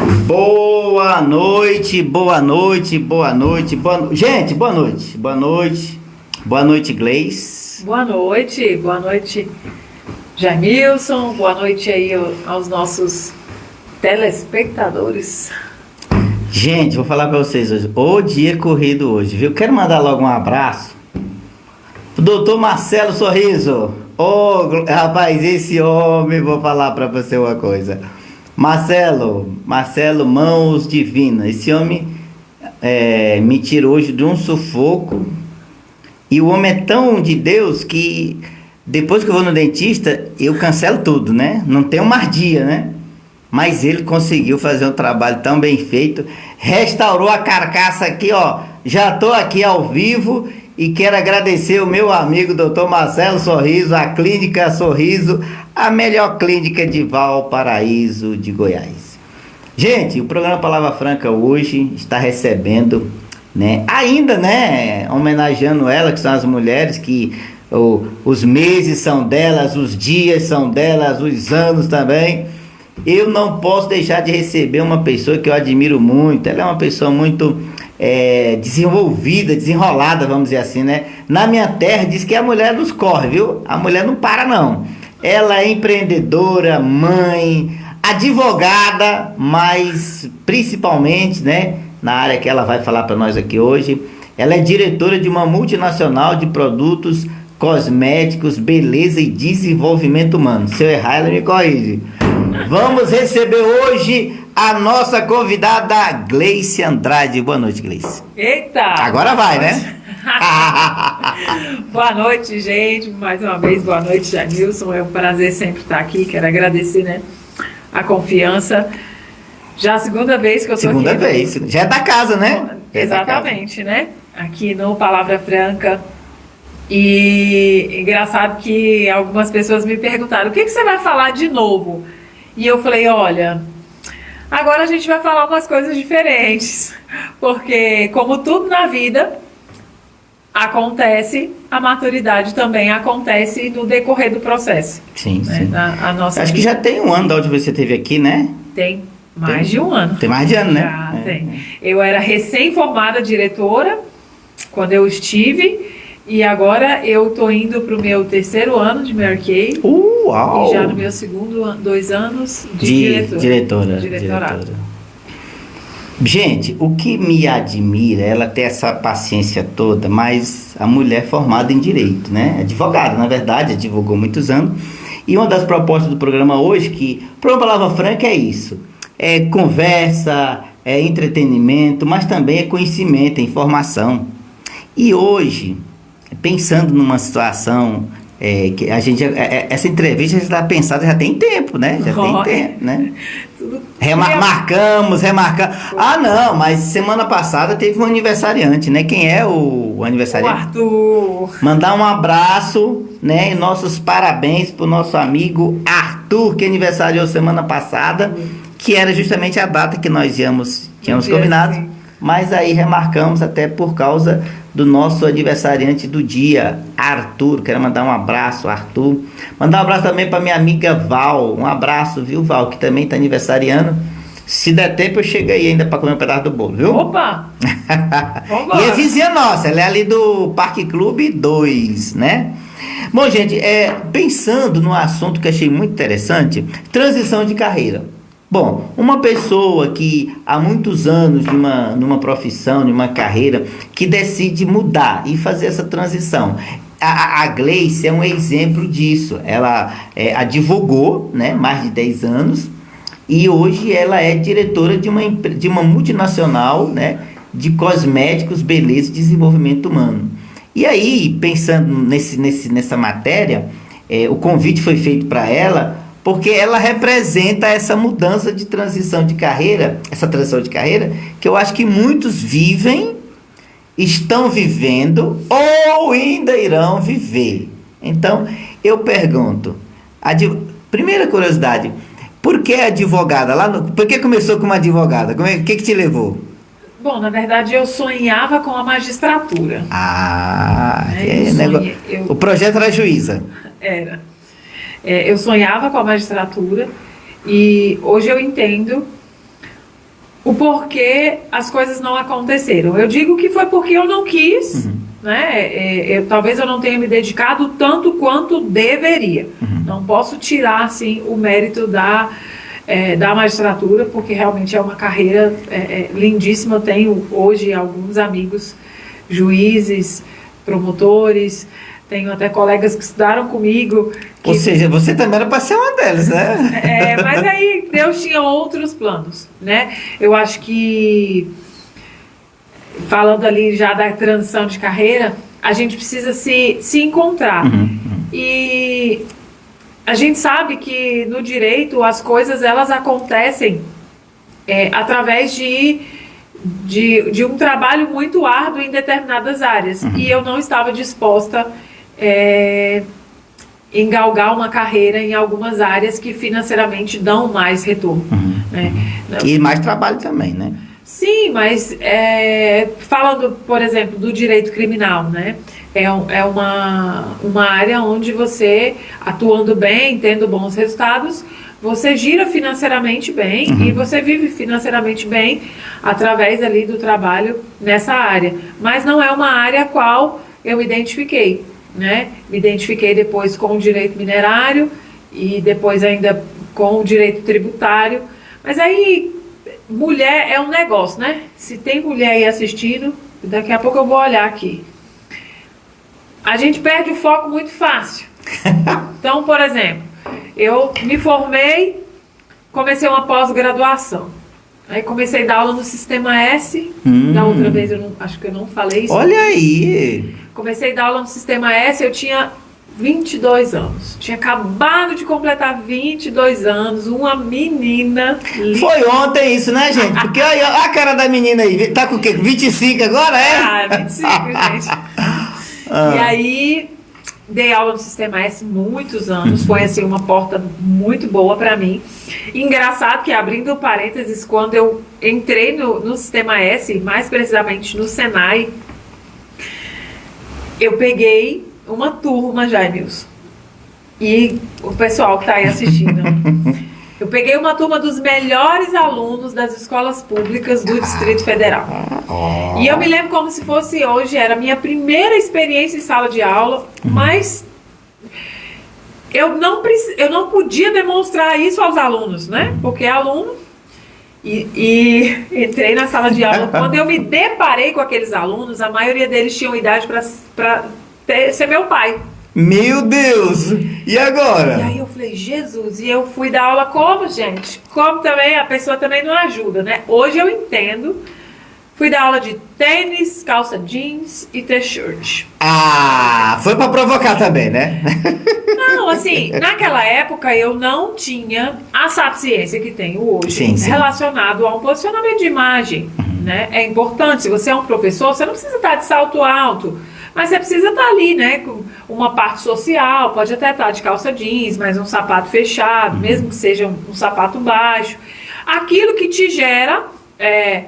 Boa noite, boa noite, boa noite, boa noite. Gente, boa noite, boa noite. Boa noite, Gleice. Boa noite, Jamilson. Boa noite aí aos nossos telespectadores. Gente, vou falar pra vocês hoje. O dia corrido hoje, viu? Quero mandar logo um abraço pro doutor Marcelo Sorriso. Rapaz, esse homem, vou falar pra você uma coisa. Marcelo, mãos divinas. Esse homem me tirou hoje de um sufoco. E o homem é tão de Deus que depois que eu vou no dentista, eu cancelo tudo, né? Não tenho mais dia, né? Mas ele conseguiu fazer um trabalho tão bem feito. Restaurou a carcaça aqui, ó. Já tô aqui ao vivo e quero agradecer o meu amigo Dr. Marcelo Sorriso, a Clínica Sorriso, a melhor clínica de Valparaíso de Goiás. Gente, o programa Palavra Franca hoje está recebendo, né, ainda, né, homenageando ela, que são as mulheres que os meses são delas, os dias são delas, os anos também. Eu não posso deixar de receber uma pessoa que eu admiro muito. Ela é uma pessoa muito desenvolvida, desenrolada, vamos dizer assim, né? Na minha terra diz que a mulher nos corre, viu? A mulher não para, não. Ela é empreendedora, mãe, advogada, mas principalmente, né, na área que ela vai falar para nós aqui hoje, ela é diretora de uma multinacional de produtos cosméticos, beleza e desenvolvimento humano. Se eu errar, ela me corrige. Vamos receber hoje a nossa convidada, Gleice Andrade. Boa noite, Gleice. Eita! Agora vai, né? Boa noite, gente. Mais uma vez, boa noite, Jamilson. É um prazer sempre estar aqui. Quero agradecer, né, a confiança. Já a segunda vez que eu estou aqui. Segunda vez. Já é da casa, né? Exatamente, né? Aqui no Palavra Franca. E engraçado que algumas pessoas me perguntaram: o que você vai falar de novo? E eu falei: olha, agora a gente vai falar umas coisas diferentes, porque como tudo na vida acontece, a maturidade também acontece no decorrer do processo. Sim, né? sim. A nossa Acho que já tem um ano da onde você esteve aqui, né? Tem mais de um ano. Tem mais de ano, né? Já tem. Eu era recém-formada diretora quando eu estive. E agora eu tô indo pro meu terceiro ano de Mary Kay. Uau! E já no meu segundo 2 anos de diretora. Gente, o que me admira, ela tem essa paciência toda, mas a mulher formada em direito, né? Advogada, na verdade, advogou muitos anos. E uma das propostas do programa hoje, que para uma Palavra Franca é isso. É conversa, é entretenimento, mas também é conhecimento, é informação. E hoje, pensando numa situação que a gente essa entrevista já está pensada, já tem tempo, né? Já tem tempo, né? Remarcamos. Não, mas semana passada teve um aniversariante, né? Quem é o aniversariante? O Arthur. Mandar um abraço, né? E nossos parabéns pro nosso amigo Arthur, que aniversariou semana passada, que era justamente a data que nós tínhamos combinado. Sim. Mas aí remarcamos até por causa do nosso aniversariante do dia, Arthur. Quero mandar um abraço, Arthur. Mandar um abraço também para minha amiga Val. Um abraço, viu, Val, que também está aniversariando. Se der tempo, eu chego aí ainda para comer um pedaço do bolo, viu? Opa! E é vizinha nossa, ela é ali do Parque Clube 2, né? Bom, gente, pensando no assunto que achei muito interessante, transição de carreira. Bom, uma pessoa que há muitos anos numa profissão, numa carreira, que decide mudar e fazer essa transição. A Gleice é um exemplo disso. Ela advogou, né, mais de 10 anos e hoje ela é diretora de uma multinacional, né, de cosméticos, beleza e desenvolvimento humano. E aí, pensando nessa matéria, o convite foi feito para ela porque ela representa essa mudança de transição de carreira, que eu acho que muitos estão vivendo ou ainda irão viver. Então, eu pergunto, primeira curiosidade, por que advogada? Por que começou como advogada? O que te levou? Bom, na verdade, eu sonhava com a magistratura. O projeto era juíza. Era. Eu sonhava com a magistratura e hoje eu entendo o porquê as coisas não aconteceram. Eu digo que foi porque eu não quis, né? Talvez eu não tenha me dedicado tanto quanto deveria. Não posso tirar, assim, o mérito da magistratura, porque realmente é uma carreira lindíssima. Eu tenho hoje alguns amigos juízes, promotores, tenho até colegas que estudaram comigo. Ou seja, você também era para ser uma delas, né? Mas aí Deus tinha outros planos, né? Eu acho que, falando ali já da transição de carreira, a gente precisa se encontrar. E a gente sabe que no direito as coisas elas acontecem através de um trabalho muito árduo em determinadas áreas. E eu não estava disposta em galgar uma carreira em algumas áreas que financeiramente dão mais retorno. Né? E mais trabalho também, né? Sim, mas falando, por exemplo, do direito criminal, né? É uma área onde você, atuando bem, tendo bons resultados, você gira financeiramente bem e você vive financeiramente bem através ali do trabalho nessa área. Mas não é uma área a qual eu me identifiquei, né? Me identifiquei depois com o direito minerário e depois ainda com o direito tributário. Mas aí, mulher é um negócio, né? Se tem mulher aí assistindo, daqui a pouco eu vou olhar aqui. A gente perde o foco muito fácil. Então, por exemplo, eu me formei, comecei uma pós-graduação. Aí comecei a dar aula no Sistema S. Da outra vez acho que eu não falei isso. Olha aí! Comecei a dar aula no Sistema S, eu tinha 22 anos. Tinha acabado de completar 22 anos, uma menina linda. Foi ontem isso, né, gente? Porque olha a cara da menina aí. Tá com o quê? 25 agora, é? 25, gente. E aí, dei aula no Sistema S muitos anos. Foi, assim, uma porta muito boa para mim. Engraçado que, abrindo parênteses, quando eu entrei no Sistema S, mais precisamente no Senai, eu peguei uma turma, Jaimilson. E o pessoal que está aí assistindo. Eu peguei uma turma dos melhores alunos das escolas públicas do Distrito Federal. E eu me lembro como se fosse hoje, era a minha primeira experiência em sala de aula, mas eu não podia demonstrar isso aos alunos, né? Porque é aluno. E entrei na sala de aula. Quando eu me deparei com aqueles alunos, a maioria deles tinham idade para ser meu pai. Meu Deus! E agora? E aí eu falei, Jesus, e eu fui dar aula como, gente? Como também, a pessoa também não ajuda, né? Hoje eu entendo. Fui dar aula de tênis, calça jeans e t-shirt. Ah, foi pra provocar também, né? Não, assim, naquela época eu não tinha a sapiência que tenho hoje, Sim. relacionado a um posicionamento de imagem, né? É importante, se você é um professor, você não precisa estar de salto alto, mas você precisa estar ali, né, com uma parte social, pode até estar de calça jeans, mas um sapato fechado, mesmo que seja um sapato baixo. Aquilo que te gera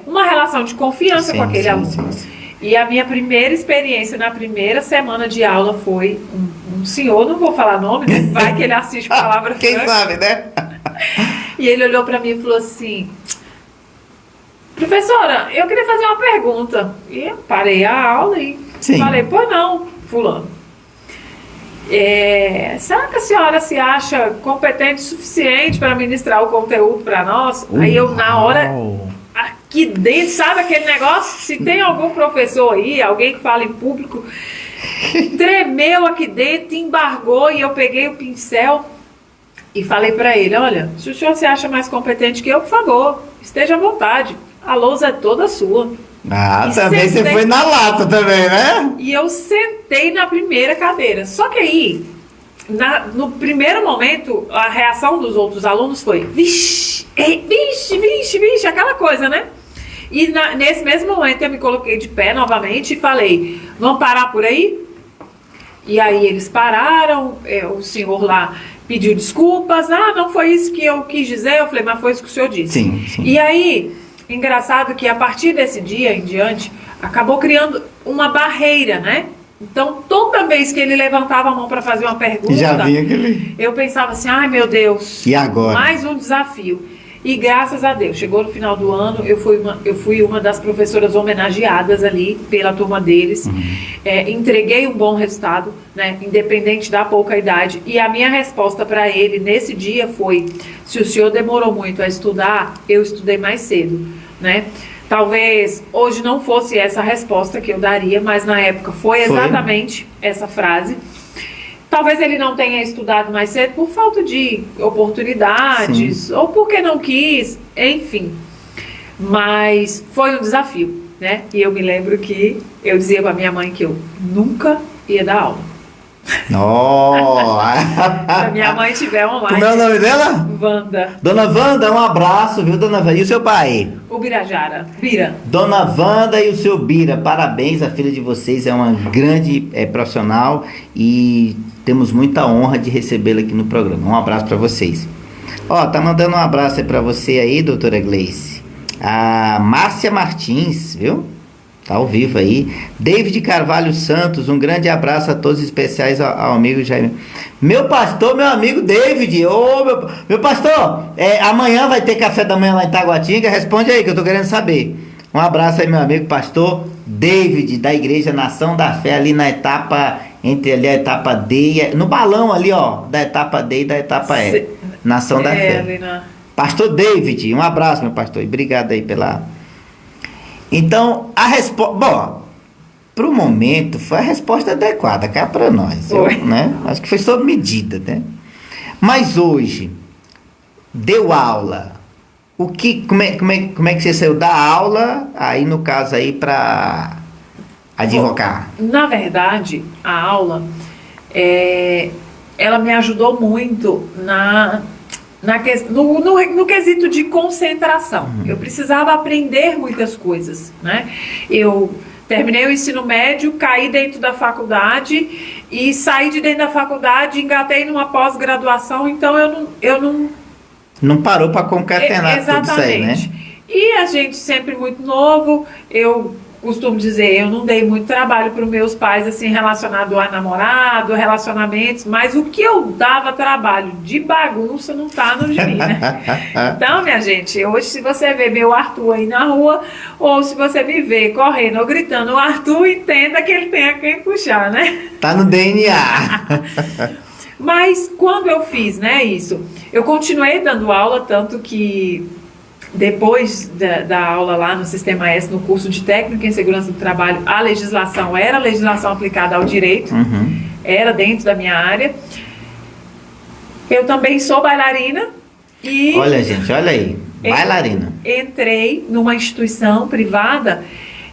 uma relação de confiança com aquele aluno. Sim. E a minha primeira experiência na primeira semana de aula foi um senhor, não vou falar nome, né? Vai que ele assiste Palavra Quem Franca. sabe, né? E ele olhou para mim e falou assim: professora, eu queria fazer uma pergunta. E eu parei a aula e falei: pois não, fulano. Será que a senhora se acha competente o suficiente para ministrar o conteúdo para nós? Aí eu, na hora, aqui dentro, sabe aquele negócio? Se tem algum professor aí, alguém que fala em público, tremeu aqui dentro, embargou, e eu peguei o pincel e falei para ele: olha, se o senhor se acha mais competente que eu, por favor, esteja à vontade, a lousa é toda sua. Ah, e também você foi na lata também, né? E eu sentei na primeira cadeira. Só que aí, no primeiro momento, a reação dos outros alunos foi: vixe, vixe, aquela coisa, né? E nesse mesmo momento eu me coloquei de pé novamente e falei: vamos parar por aí? E aí eles pararam, o senhor lá pediu desculpas: não foi isso que eu quis dizer. Eu falei: mas foi isso que o senhor disse. Sim. E aí, engraçado que a partir desse dia em diante, acabou criando uma barreira, né? Então, toda vez que ele levantava a mão para fazer uma pergunta, já vi aquele... eu pensava assim: ai meu Deus, e agora? Mais um desafio. E graças a Deus, chegou no final do ano, eu fui uma das professoras homenageadas ali pela turma deles. Entreguei um bom resultado, né, independente da pouca idade. E a minha resposta para ele nesse dia foi: se o senhor demorou muito a estudar, eu estudei mais cedo, né? Talvez hoje não fosse essa a resposta que eu daria, mas na época foi exatamente essa frase. Talvez ele não tenha estudado mais cedo por falta de oportunidades, sim, ou porque não quis, enfim. Mas foi um desafio, né? E eu me lembro que eu dizia para minha mãe que eu nunca ia dar aula. Oh. Se a minha mãe tiver online. Como é o nome dela? Wanda. Dona Wanda, um abraço, viu, Dona Wanda? E o seu pai? O Birajara. Bira. Dona Wanda e o seu Bira, parabéns, a filha de vocês é uma grande profissional e temos muita honra de recebê-la aqui no programa. Um abraço para vocês. Ó, tá mandando um abraço aí para você aí, doutora Gleice. A Márcia Martins, viu? Tá ao vivo aí. David Carvalho Santos, um grande abraço a todos, especiais ao amigo Jaime. Meu pastor, meu amigo David. Ô, meu pastor, amanhã vai ter café da manhã lá em Taguatinga? Responde aí que eu tô querendo saber. Um abraço aí, meu amigo pastor David, da Igreja Nação da Fé, ali na etapa, entre ali a etapa D, no balão ali, ó, da etapa D e da etapa E. Nação da Fé. Ali na... Pastor David, um abraço, meu pastor, e obrigado aí pela... Então, a resposta... Bom, para o momento, foi a resposta adequada cá para nós. Né? Acho que foi sob medida, né? Mas hoje, deu aula. Como é que você saiu da aula, aí no caso aí, para advogar? Bom, na verdade, a aula, ela me ajudou muito no quesito de concentração. Eu precisava aprender muitas coisas, né? Eu terminei o ensino médio, caí dentro da faculdade e saí de dentro da faculdade, engatei numa pós-graduação, então eu não parou para concatenar tudo isso aí, né? E a gente sempre muito novo, eu costumo dizer, eu não dei muito trabalho para os meus pais, assim, relacionado a namorado, relacionamentos, mas o que eu dava trabalho de bagunça não tá no gibi, né? Então, minha gente, hoje se você vê meu Arthur aí na rua, ou se você me vê correndo ou gritando o Arthur, entenda que ele tem a quem puxar, né? Tá no DNA. Mas quando eu fiz, né, isso, eu continuei dando aula, tanto que depois da aula lá no Sistema S, no curso de Técnica em Segurança do Trabalho, a legislação era a legislação aplicada ao direito, era dentro da minha área. Eu também sou bailarina e... Olha, gente, olha aí, bailarina. Entrei numa instituição privada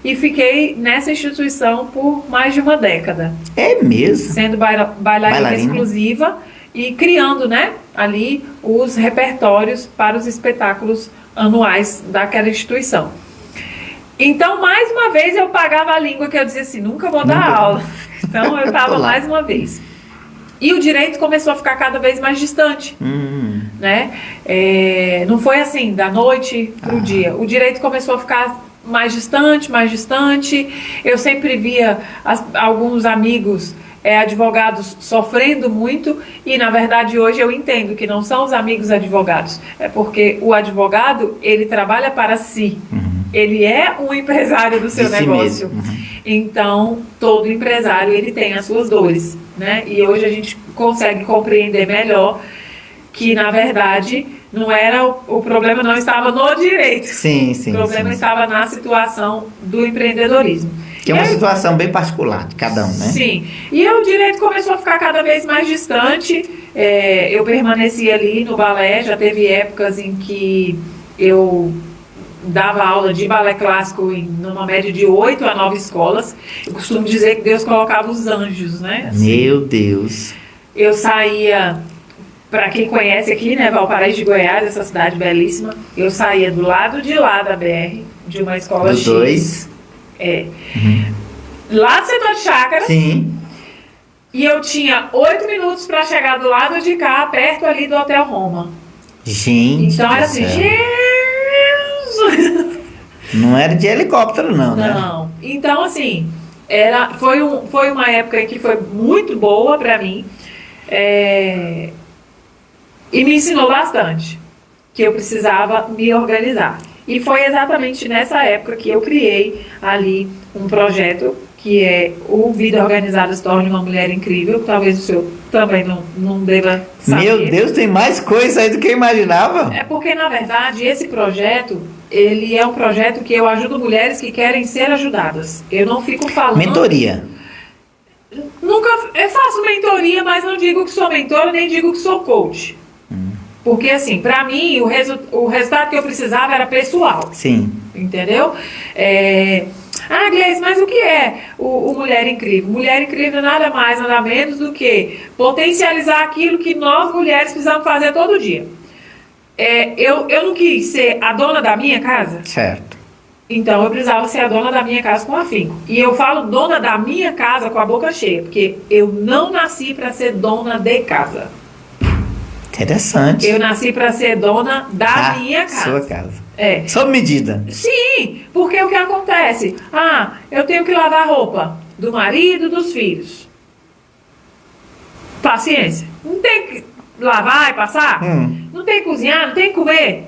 e fiquei nessa instituição por mais de uma década. É mesmo? Sendo bailarina exclusiva e criando, né, ali os repertórios para os espetáculos anuais daquela instituição. Então, mais uma vez, eu pagava a língua que eu dizia assim, nunca vou dar aula. Então, eu estava mais uma vez. E o direito começou a ficar cada vez mais distante. Né? Não foi assim, da noite para o dia. O direito começou a ficar mais distante, mais distante. Eu sempre via alguns amigos advogados sofrendo muito e, na verdade, hoje eu entendo que não são os amigos advogados. É porque o advogado, ele trabalha para si. Ele é um empresário do seu negócio. Então, todo empresário, ele tem as suas dores, né? E hoje a gente consegue compreender melhor que, na verdade, não era o problema, não estava no direito. Sim. O problema estava na situação do empreendedorismo. Que é uma situação bem particular de cada um, né? Sim. E o direito começou a ficar cada vez mais distante. Eu permaneci ali no balé, já teve épocas em que eu dava aula de balé clássico numa média de 8 a 9 escolas. Eu costumo dizer que Deus colocava os anjos, né? Assim, meu Deus. Eu saía, para quem conhece aqui, né, Valparaíso de Goiás, essa cidade belíssima, eu saía do lado de lá da BR, de uma escola X. Dois. Lá do setor de chácara. Sim. E eu tinha 8 minutos para chegar do lado de cá, perto ali do Hotel Roma. Gente. Então era assim, Jesus! Não era de helicóptero, não, né? Não. Então, assim, foi uma época que foi muito boa para mim. E me ensinou bastante. que eu precisava me organizar. E foi exatamente nessa época que eu criei ali um projeto que é o Vida Organizada se torne uma mulher incrível, que talvez o senhor também não deva saber. Meu Deus, tem mais coisa aí do que eu imaginava. É porque, na verdade, esse projeto, ele é um projeto que eu ajudo mulheres que querem ser ajudadas. Eu não fico falando... Mentoria. Nunca... Eu faço mentoria, mas não digo que sou mentora, nem digo que sou coach. Porque, assim, pra mim, o resultado que eu precisava era pessoal. Sim. Entendeu? Gleice, mas o que é o Mulher Incrível? Mulher Incrível é nada mais, nada menos do que potencializar aquilo que nós mulheres precisamos fazer todo dia. Eu não quis ser a dona da minha casa. Certo. Então eu precisava ser a dona da minha casa com afinco. E eu falo dona da minha casa com a boca cheia, porque eu não nasci para ser dona de casa. Interessante. Eu nasci para ser dona da minha casa. Sua casa. É. Sob medida. Sim, porque o que acontece? Eu tenho que lavar a roupa do marido e dos filhos. Paciência. Não tem que lavar e passar? Não tem que cozinhar, não tem que comer?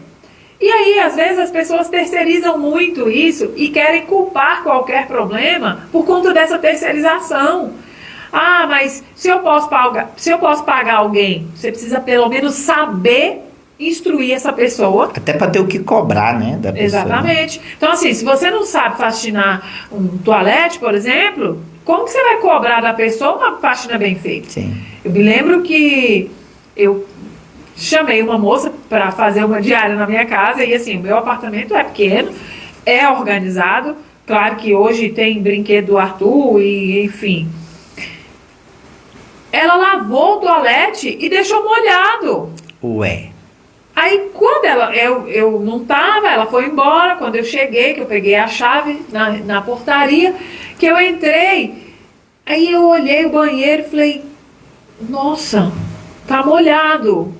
E aí, às vezes, as pessoas terceirizam muito isso e querem culpar qualquer problema por conta dessa terceirização. Mas se eu posso pagar alguém, você precisa pelo menos saber instruir essa pessoa. Até para ter o que cobrar, né, da pessoa. Exatamente. Então, assim, se você não sabe faxinar um toalete, por exemplo, como que você vai cobrar da pessoa uma faxina bem feita? Sim. Eu me lembro que eu chamei uma moça para fazer uma diária na minha casa e, assim, o meu apartamento é pequeno, é organizado. Claro que hoje tem brinquedo do Arthur e, enfim. Ela lavou o toalete e deixou molhado. Ué. Aí quando eu não tava, ela foi embora. Quando eu cheguei, que eu peguei a chave na portaria, que eu entrei, aí eu olhei o banheiro e falei, nossa, tá molhado.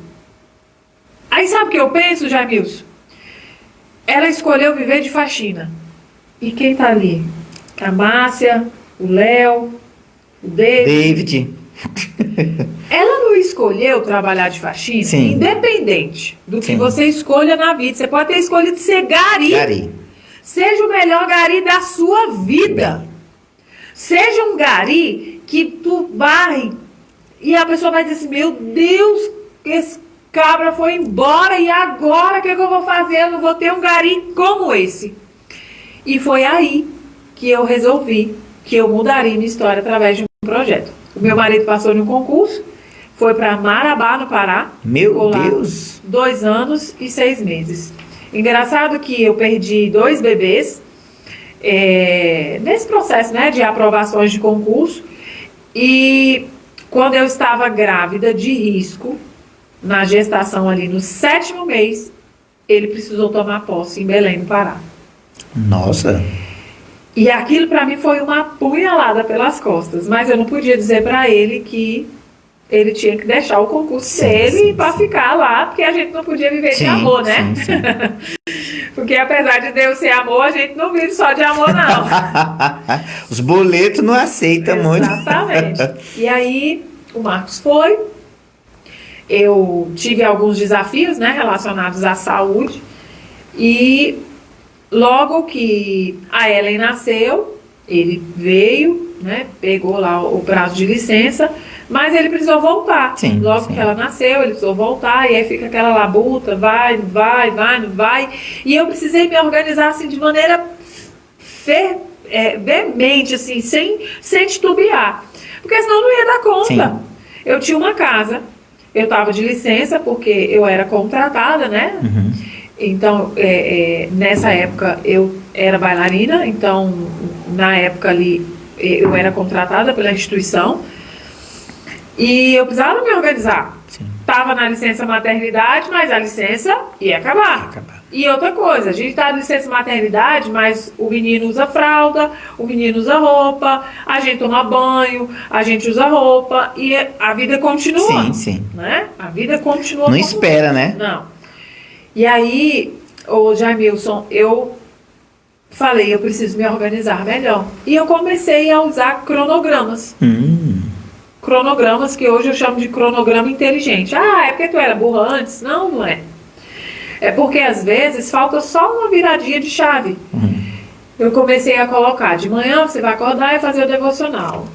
Aí sabe o que eu penso, Jamilson? Ela escolheu viver de faxina. E quem tá ali? A Márcia, o Léo, o David. Ela não escolheu trabalhar de faxina. Sim. Independente do que você escolha na vida. Você pode ter escolhido ser gari. Seja o melhor gari da sua vida. Seja um gari que tu vai e a pessoa vai dizer assim, meu Deus, esse cabra foi embora e agora o que eu vou fazer? Eu não vou ter um gari como esse. E foi aí que eu resolvi que eu mudaria minha história através de um projeto. O meu marido passou em um concurso, foi para Marabá, no Pará. Meu Deus! 2 anos e 6 meses. Engraçado que eu perdi 2 bebês nesse processo, né, de aprovações de concurso. E quando eu estava grávida de risco, na gestação ali no 7º mês, ele precisou tomar posse em Belém, no Pará. Nossa! E aquilo para mim foi uma punhalada pelas costas, mas eu não podia dizer para ele que ele tinha que deixar o concurso dele para ficar lá, porque a gente não podia viver de amor, né? Sim. Porque apesar de Deus ser amor, a gente não vive só de amor, não. Os boletos não aceitam muito. Exatamente. E aí o Marcos foi, eu tive alguns desafios, né, relacionados à saúde, e logo que a Ellen nasceu, ele veio, né, pegou lá o prazo de licença, mas ele precisou voltar. Logo que ela nasceu, ele precisou voltar, e aí fica aquela labuta, vai, não vai. E eu precisei me organizar assim de maneira veemente, assim, sem titubear. Porque senão eu não ia dar conta. Sim. Eu tinha uma casa, eu estava de licença, porque eu era contratada, né? Uhum. Então, nessa época, eu era bailarina, então, na época ali, eu era contratada pela instituição, e eu precisava me organizar. Estava na licença maternidade, mas a licença ia acabar. E outra coisa, a gente está na licença maternidade, mas o menino usa fralda, o menino usa roupa, a gente toma banho, a gente usa roupa, e a vida continua. Sim. Né? A vida continua. Não espera, né? Não. E aí, ô Jamilson, eu falei, eu preciso me organizar melhor. E eu comecei a usar cronogramas. Cronogramas que hoje eu chamo de cronograma inteligente. É porque tu era burra antes? Não é. É porque às vezes falta só uma viradinha de chave. Eu comecei a colocar, de manhã você vai acordar e fazer o devocional.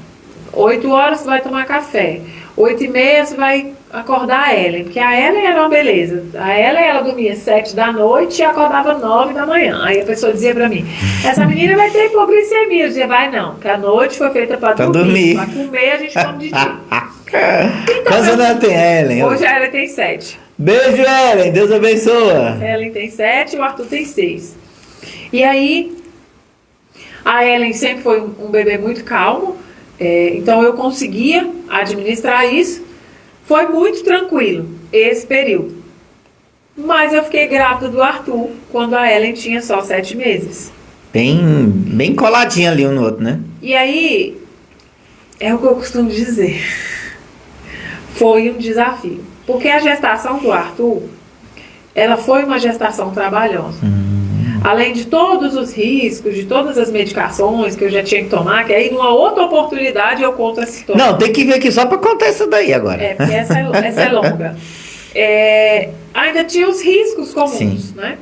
8 horas você vai tomar café. 8h30 você vai acordar a Ellen, porque a Ellen era uma beleza. A Ellen, ela dormia 7 da noite e acordava 9 da manhã. Aí a pessoa dizia pra mim, essa menina vai ter hipoglicemia. Eu dizia, vai não, porque a noite foi feita pra dormir. Pra comer a gente come de dia. Então, quantos anos ela tem, Ellen? Hoje a Ellen tem 7. Beijo, Ellen. Deus abençoa. Ellen tem 7 e o Arthur tem 6. E aí, a Ellen sempre foi um bebê muito calmo. Então eu conseguia administrar isso. Foi muito tranquilo esse período. Mas eu fiquei grávida do Arthur quando a Ellen tinha só 7 meses. Bem coladinha ali um no outro, né? E aí, é o que eu costumo dizer. Foi um desafio. Porque a gestação do Arthur, ela foi uma gestação trabalhosa. Além de todos os riscos, de todas as medicações que eu já tinha que tomar, que aí numa outra oportunidade eu conto essa história. Não, tem que vir aqui só pra contar isso daí agora. Porque essa é longa. Ainda tinha os riscos comuns, né?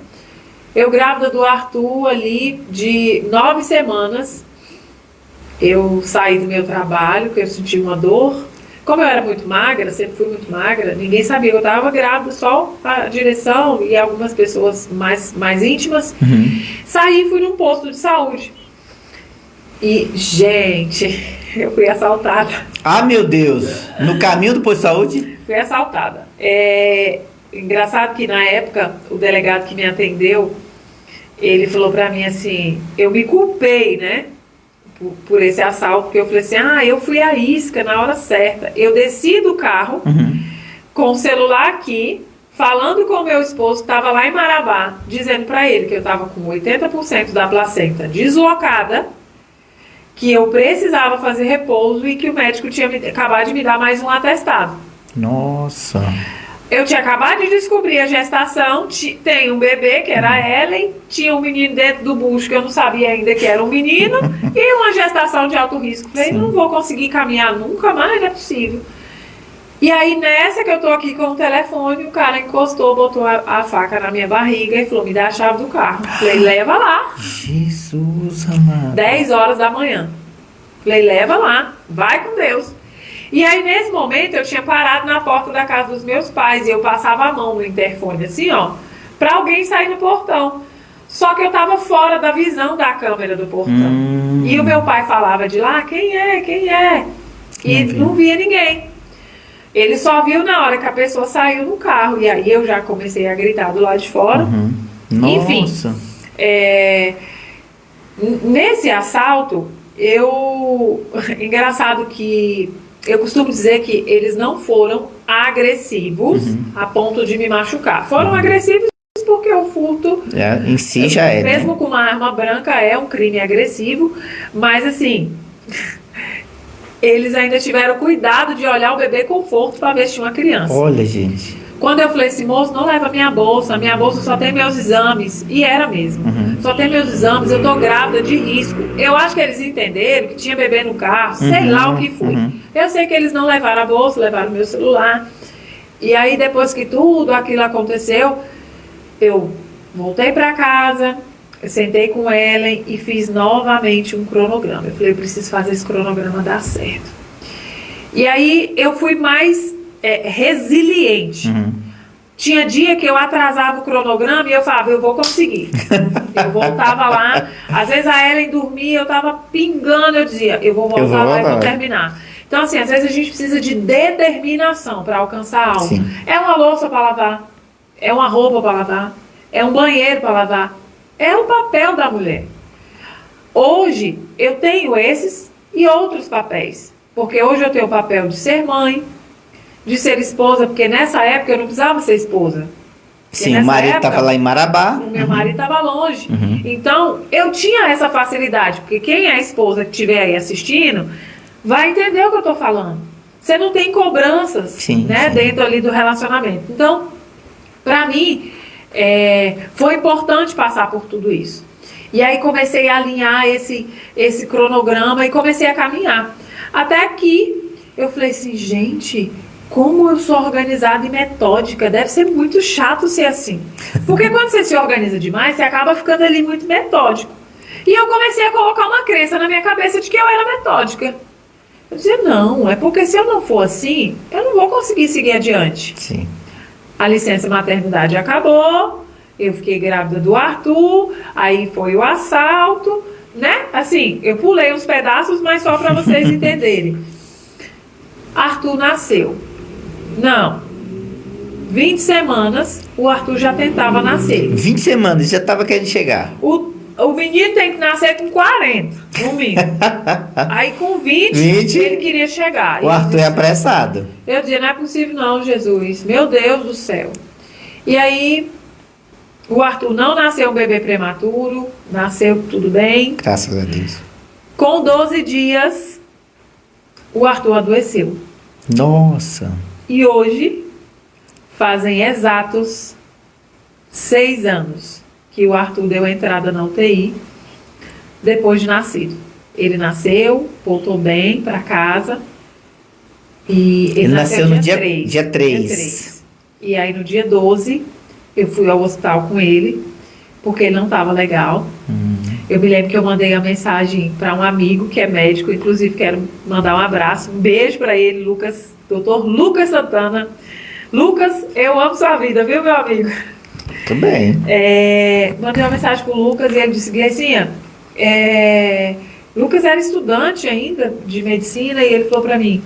Eu grávida do Arthur ali de 9 semanas, eu saí do meu trabalho, porque eu senti uma dor. Como eu era muito magra, sempre fui muito magra, ninguém sabia que eu estava grávida, só a direção e algumas pessoas mais íntimas. Saí e fui num posto de saúde. E, gente, eu fui assaltada. Ah, meu Deus! No caminho do posto de saúde? Fui assaltada. Engraçado que na época, o delegado que me atendeu, ele falou pra mim assim, eu me culpei, né? Por esse assalto, porque eu falei assim, eu fui à isca na hora certa. Eu desci do carro com o celular aqui, falando com o meu esposo que estava lá em Marabá, dizendo para ele que eu estava com 80% da placenta deslocada, que eu precisava fazer repouso e que o médico tinha acabado de me dar mais um atestado. Nossa! Eu tinha acabado de descobrir a gestação, tem um bebê, que era a Ellen, tinha um menino dentro do bucho que eu não sabia ainda que era um menino, e uma gestação de alto risco. Falei, não vou conseguir caminhar nunca mais, não é possível. E aí, nessa que eu tô aqui com o telefone, o cara encostou, botou a faca na minha barriga e falou, me dá a chave do carro. Falei, leva lá. Jesus, amado. 10 horas da manhã. Falei, leva lá, vai com Deus. E aí, nesse momento, eu tinha parado na porta da casa dos meus pais e eu passava a mão no interfone, assim, ó, pra alguém sair no portão. Só que eu tava fora da visão da câmera do portão. E o meu pai falava de lá, quem é, quem é? E não via ninguém. Ele só viu na hora que a pessoa saiu no carro. E aí eu já comecei a gritar do lado de fora. Enfim, Nossa. nesse assalto, engraçado que eu costumo dizer que eles não foram agressivos a ponto de me machucar. Foram agressivos porque o furto Em si já é, mesmo né? com uma arma branca, é um crime agressivo. Mas assim, eles ainda tiveram cuidado de olhar o bebê com conforto para ver se tinha uma criança. Olha, gente. Quando eu falei assim, moço, não leva minha bolsa só tem meus exames. E era mesmo. Só tem meus exames, eu tô grávida de risco. Eu acho que eles entenderam que tinha bebê no carro, sei lá o que foi. Eu sei que eles não levaram a bolsa, levaram meu celular. E aí, depois que tudo aquilo aconteceu, eu voltei para casa, eu sentei com Ellen e fiz novamente um cronograma. Eu falei, eu preciso fazer esse cronograma dar certo. E aí, eu fui mais resiliente. Tinha dia que eu atrasava o cronograma e eu falava, eu vou conseguir. Eu voltava lá, às vezes a Ellen dormia, eu tava pingando, eu dizia, eu vou voltar lá e vou terminar. Então assim, às vezes a gente precisa de determinação para alcançar algo. Sim. É uma louça para lavar, é uma roupa para lavar, é um banheiro para lavar. É o papel da mulher. Hoje eu tenho esses e outros papéis. Porque hoje eu tenho o papel de ser mãe, de ser esposa, porque nessa época eu não precisava ser esposa. Sim, o marido estava lá em Marabá. O meu marido estava longe. Então, eu tinha essa facilidade, porque quem é a esposa que estiver aí assistindo, vai entender o que eu estou falando. Você não tem cobranças, né, dentro ali do relacionamento. Então, para mim, foi importante passar por tudo isso. E aí comecei a alinhar esse cronograma e comecei a caminhar. Até que eu falei assim, gente, como eu sou organizada e metódica, deve ser muito chato ser assim. Porque quando você se organiza demais, você acaba ficando ali muito metódico. E eu comecei a colocar uma crença na minha cabeça de que eu era metódica. Eu dizia, não, é porque se eu não for assim, eu não vou conseguir seguir adiante. Sim. A licença maternidade acabou, eu fiquei grávida do Arthur, aí foi o assalto, né? Assim, eu pulei uns pedaços, mas só para vocês entenderem. Arthur nasceu. Não. 20 semanas, o Arthur já tentava nascer. 20 semanas, já tava querendo chegar. O menino tem que nascer com 40, no mínimo. Aí com 20, ele queria chegar. O Arthur é apressado. Eu dizia, não é possível não, Jesus. Meu Deus do céu. E aí, o Arthur não nasceu um bebê prematuro, nasceu tudo bem. Graças a Deus. Com 12 dias, o Arthur adoeceu. Nossa. E hoje, fazem exatos 6 anos que o Arthur deu entrada na UTI depois de nascido. Ele nasceu, voltou bem para casa. E ele nasceu no dia 3. Dia 3. E aí no dia 12, eu fui ao hospital com ele, porque ele não estava legal. Eu me lembro que eu mandei a mensagem para um amigo que é médico, inclusive quero mandar um abraço, um beijo para ele, Lucas, Dr. Lucas Santana. Lucas, eu amo sua vida, viu, meu amigo? Tudo bem. Mandei uma mensagem pro Lucas e ele disse, Gleicinha, Lucas era estudante ainda de medicina e ele falou para mim,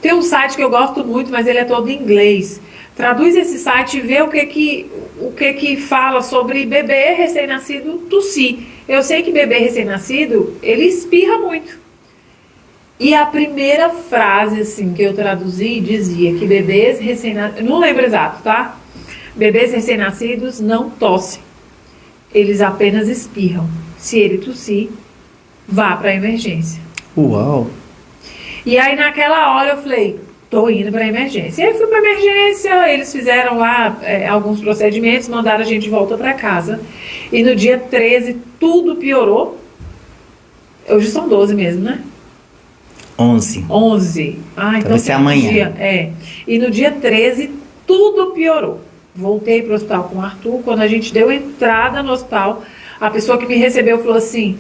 tem um site que eu gosto muito, mas ele é todo em inglês. Traduz esse site e vê o que fala sobre bebê recém-nascido tossir. Eu sei que bebê recém-nascido, ele espirra muito. E a primeira frase assim, que eu traduzi dizia que bebês recém-nascidos, não lembro exato, tá? Bebês recém-nascidos não tossem. Eles apenas espirram. Se ele tossir, vá para a emergência. Uau. E aí naquela hora eu falei, tô indo para a emergência. E aí fui para a emergência, eles fizeram lá alguns procedimentos, mandaram a gente de volta para casa. E no dia 13 tudo piorou. Hoje são 12 mesmo, né? 11. 11. Ah, então vai ser amanhã. E no dia 13 tudo piorou. Voltei para o hospital com o Arthur. Quando a gente deu entrada no hospital, a pessoa que me recebeu falou assim,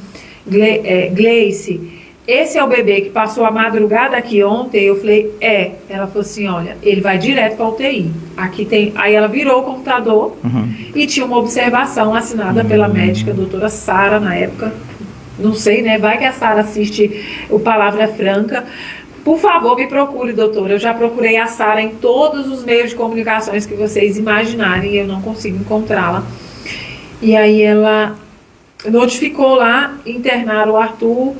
Gleice, esse é o bebê que passou a madrugada aqui ontem? Eu falei, Ela falou assim, olha, ele vai direto para a UTI. Aqui tem... Aí ela virou o computador e tinha uma observação assinada pela médica, a doutora Sara, na época. Não sei, né? Vai que a Sara assiste o Palavra Franca. Por favor, me procure, doutora. Eu já procurei a Sara em todos os meios de comunicações que vocês imaginarem e eu não consigo encontrá-la. E aí ela notificou lá, internaram o Arthur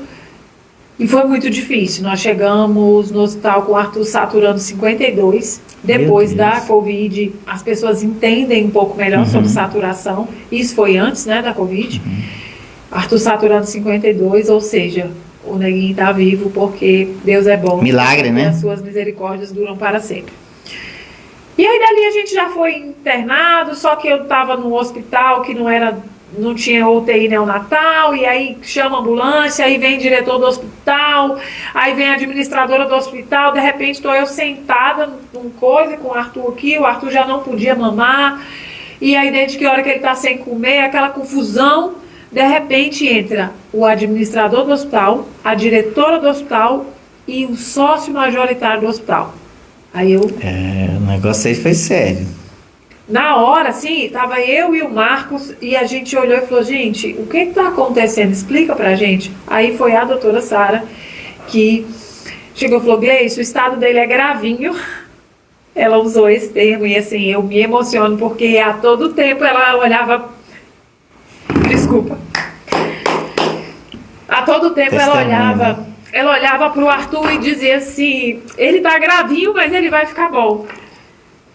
e foi muito difícil. Nós chegamos no hospital com o Arthur saturando 52. Depois da Covid, as pessoas entendem um pouco melhor sobre saturação. Isso foi antes, né, da Covid. Arthur saturando 52, ou seja... O neguinho está vivo porque Deus é bom. Milagre, né? E as suas misericórdias duram para sempre. E aí dali a gente já foi internado, só que eu estava no hospital que não tinha UTI neonatal, e aí chama a ambulância, aí vem o diretor do hospital, aí vem a administradora do hospital, de repente estou eu sentada num coisa com o Arthur aqui, o Arthur já não podia mamar, e aí desde que hora que ele está sem comer, aquela confusão. De repente entra o administrador do hospital, a diretora do hospital e o sócio majoritário do hospital. Aí eu... O negócio aí foi sério. Na hora, assim, tava eu e o Marcos e a gente olhou e falou, gente, o que está acontecendo? Explica pra gente. Aí foi a doutora Sara que chegou e falou, Gleice, o estado dele é gravinho. Ela usou esse termo e assim, eu me emociono porque a todo tempo ela olhava... Desculpa. A todo tempo ela olhava para o Arthur e dizia assim, ele tá gravinho, mas ele vai ficar bom.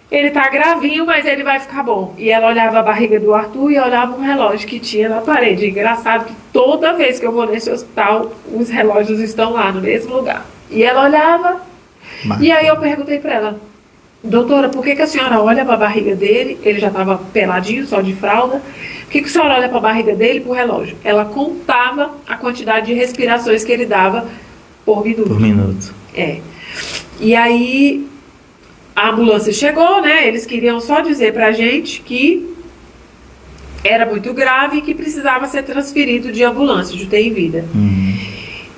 Ele tá gravinho, mas ele vai ficar bom. E ela olhava a barriga do Arthur e olhava um relógio que tinha na parede. Engraçado que toda vez que eu vou nesse hospital, os relógios estão lá no mesmo lugar. E ela olhava, e aí eu perguntei para ela, doutora, por que a senhora olha para a barriga dele? Ele já estava peladinho, só de fralda. Por que a senhora olha para a barriga dele e para o relógio? Ela contava a quantidade de respirações que ele dava por minuto. Por minuto. E aí A ambulância chegou, né? Eles queriam só dizer pra gente que era muito grave e que precisava ser transferido de ambulância, de UTI Vida.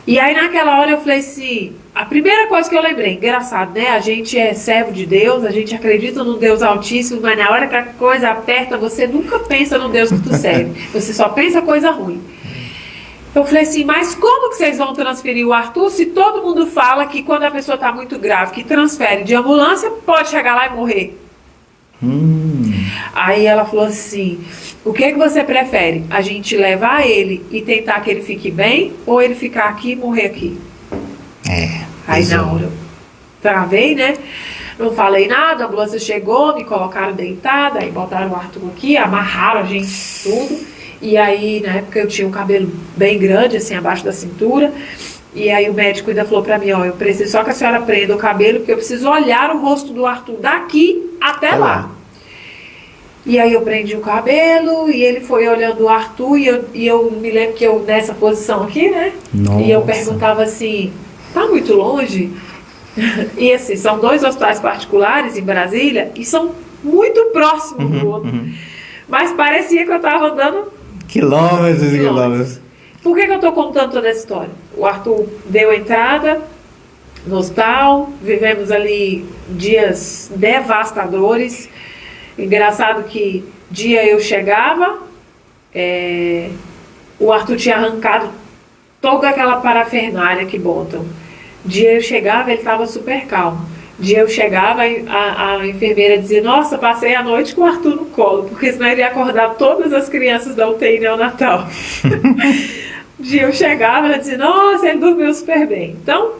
E aí naquela hora eu falei assim, a primeira coisa que eu lembrei, engraçado, né? A gente é servo de Deus, a gente acredita no Deus Altíssimo, mas na hora que a coisa aperta, você nunca pensa no Deus que tu serve. Você só pensa coisa ruim. Eu falei assim, mas como que vocês vão transferir o Arthur se todo mundo fala que quando a pessoa está muito grave, que transfere de ambulância, pode chegar lá e morrer? Aí ela falou assim, o que você prefere? A gente levar ele e tentar que ele fique bem, ou ele ficar aqui e morrer aqui? Aí na hora eu travei, né? Não falei nada, a ambulância chegou, me colocaram deitada, aí botaram o Arthur aqui, amarraram a gente tudo. E aí, na época, eu tinha um cabelo bem grande, assim, abaixo da cintura. E aí o médico ainda falou pra mim, ó, eu preciso só que a senhora prenda o cabelo, porque eu preciso olhar o rosto do Arthur daqui até lá. E aí eu prendi o cabelo, e ele foi olhando o Arthur, e eu me lembro que eu, nessa posição aqui, né? Nossa. E eu perguntava assim, tá muito longe? E assim, são 2 hospitais particulares em Brasília, e são muito próximos do outro. Mas parecia que eu tava andando quilômetros e quilômetros. Por que eu estou contando toda essa história? O Arthur deu entrada no hospital, vivemos ali dias devastadores. Engraçado que dia eu chegava, o Arthur tinha arrancado toda aquela parafernália que botam. Dia eu chegava, ele estava super calmo. Dia eu chegava, a enfermeira dizia, nossa, passei a noite com o Arthur no colo, porque senão ele ia acordar todas as crianças da UTI neonatal. Dia eu chegava, ela dizia, nossa, ele dormiu super bem. Então,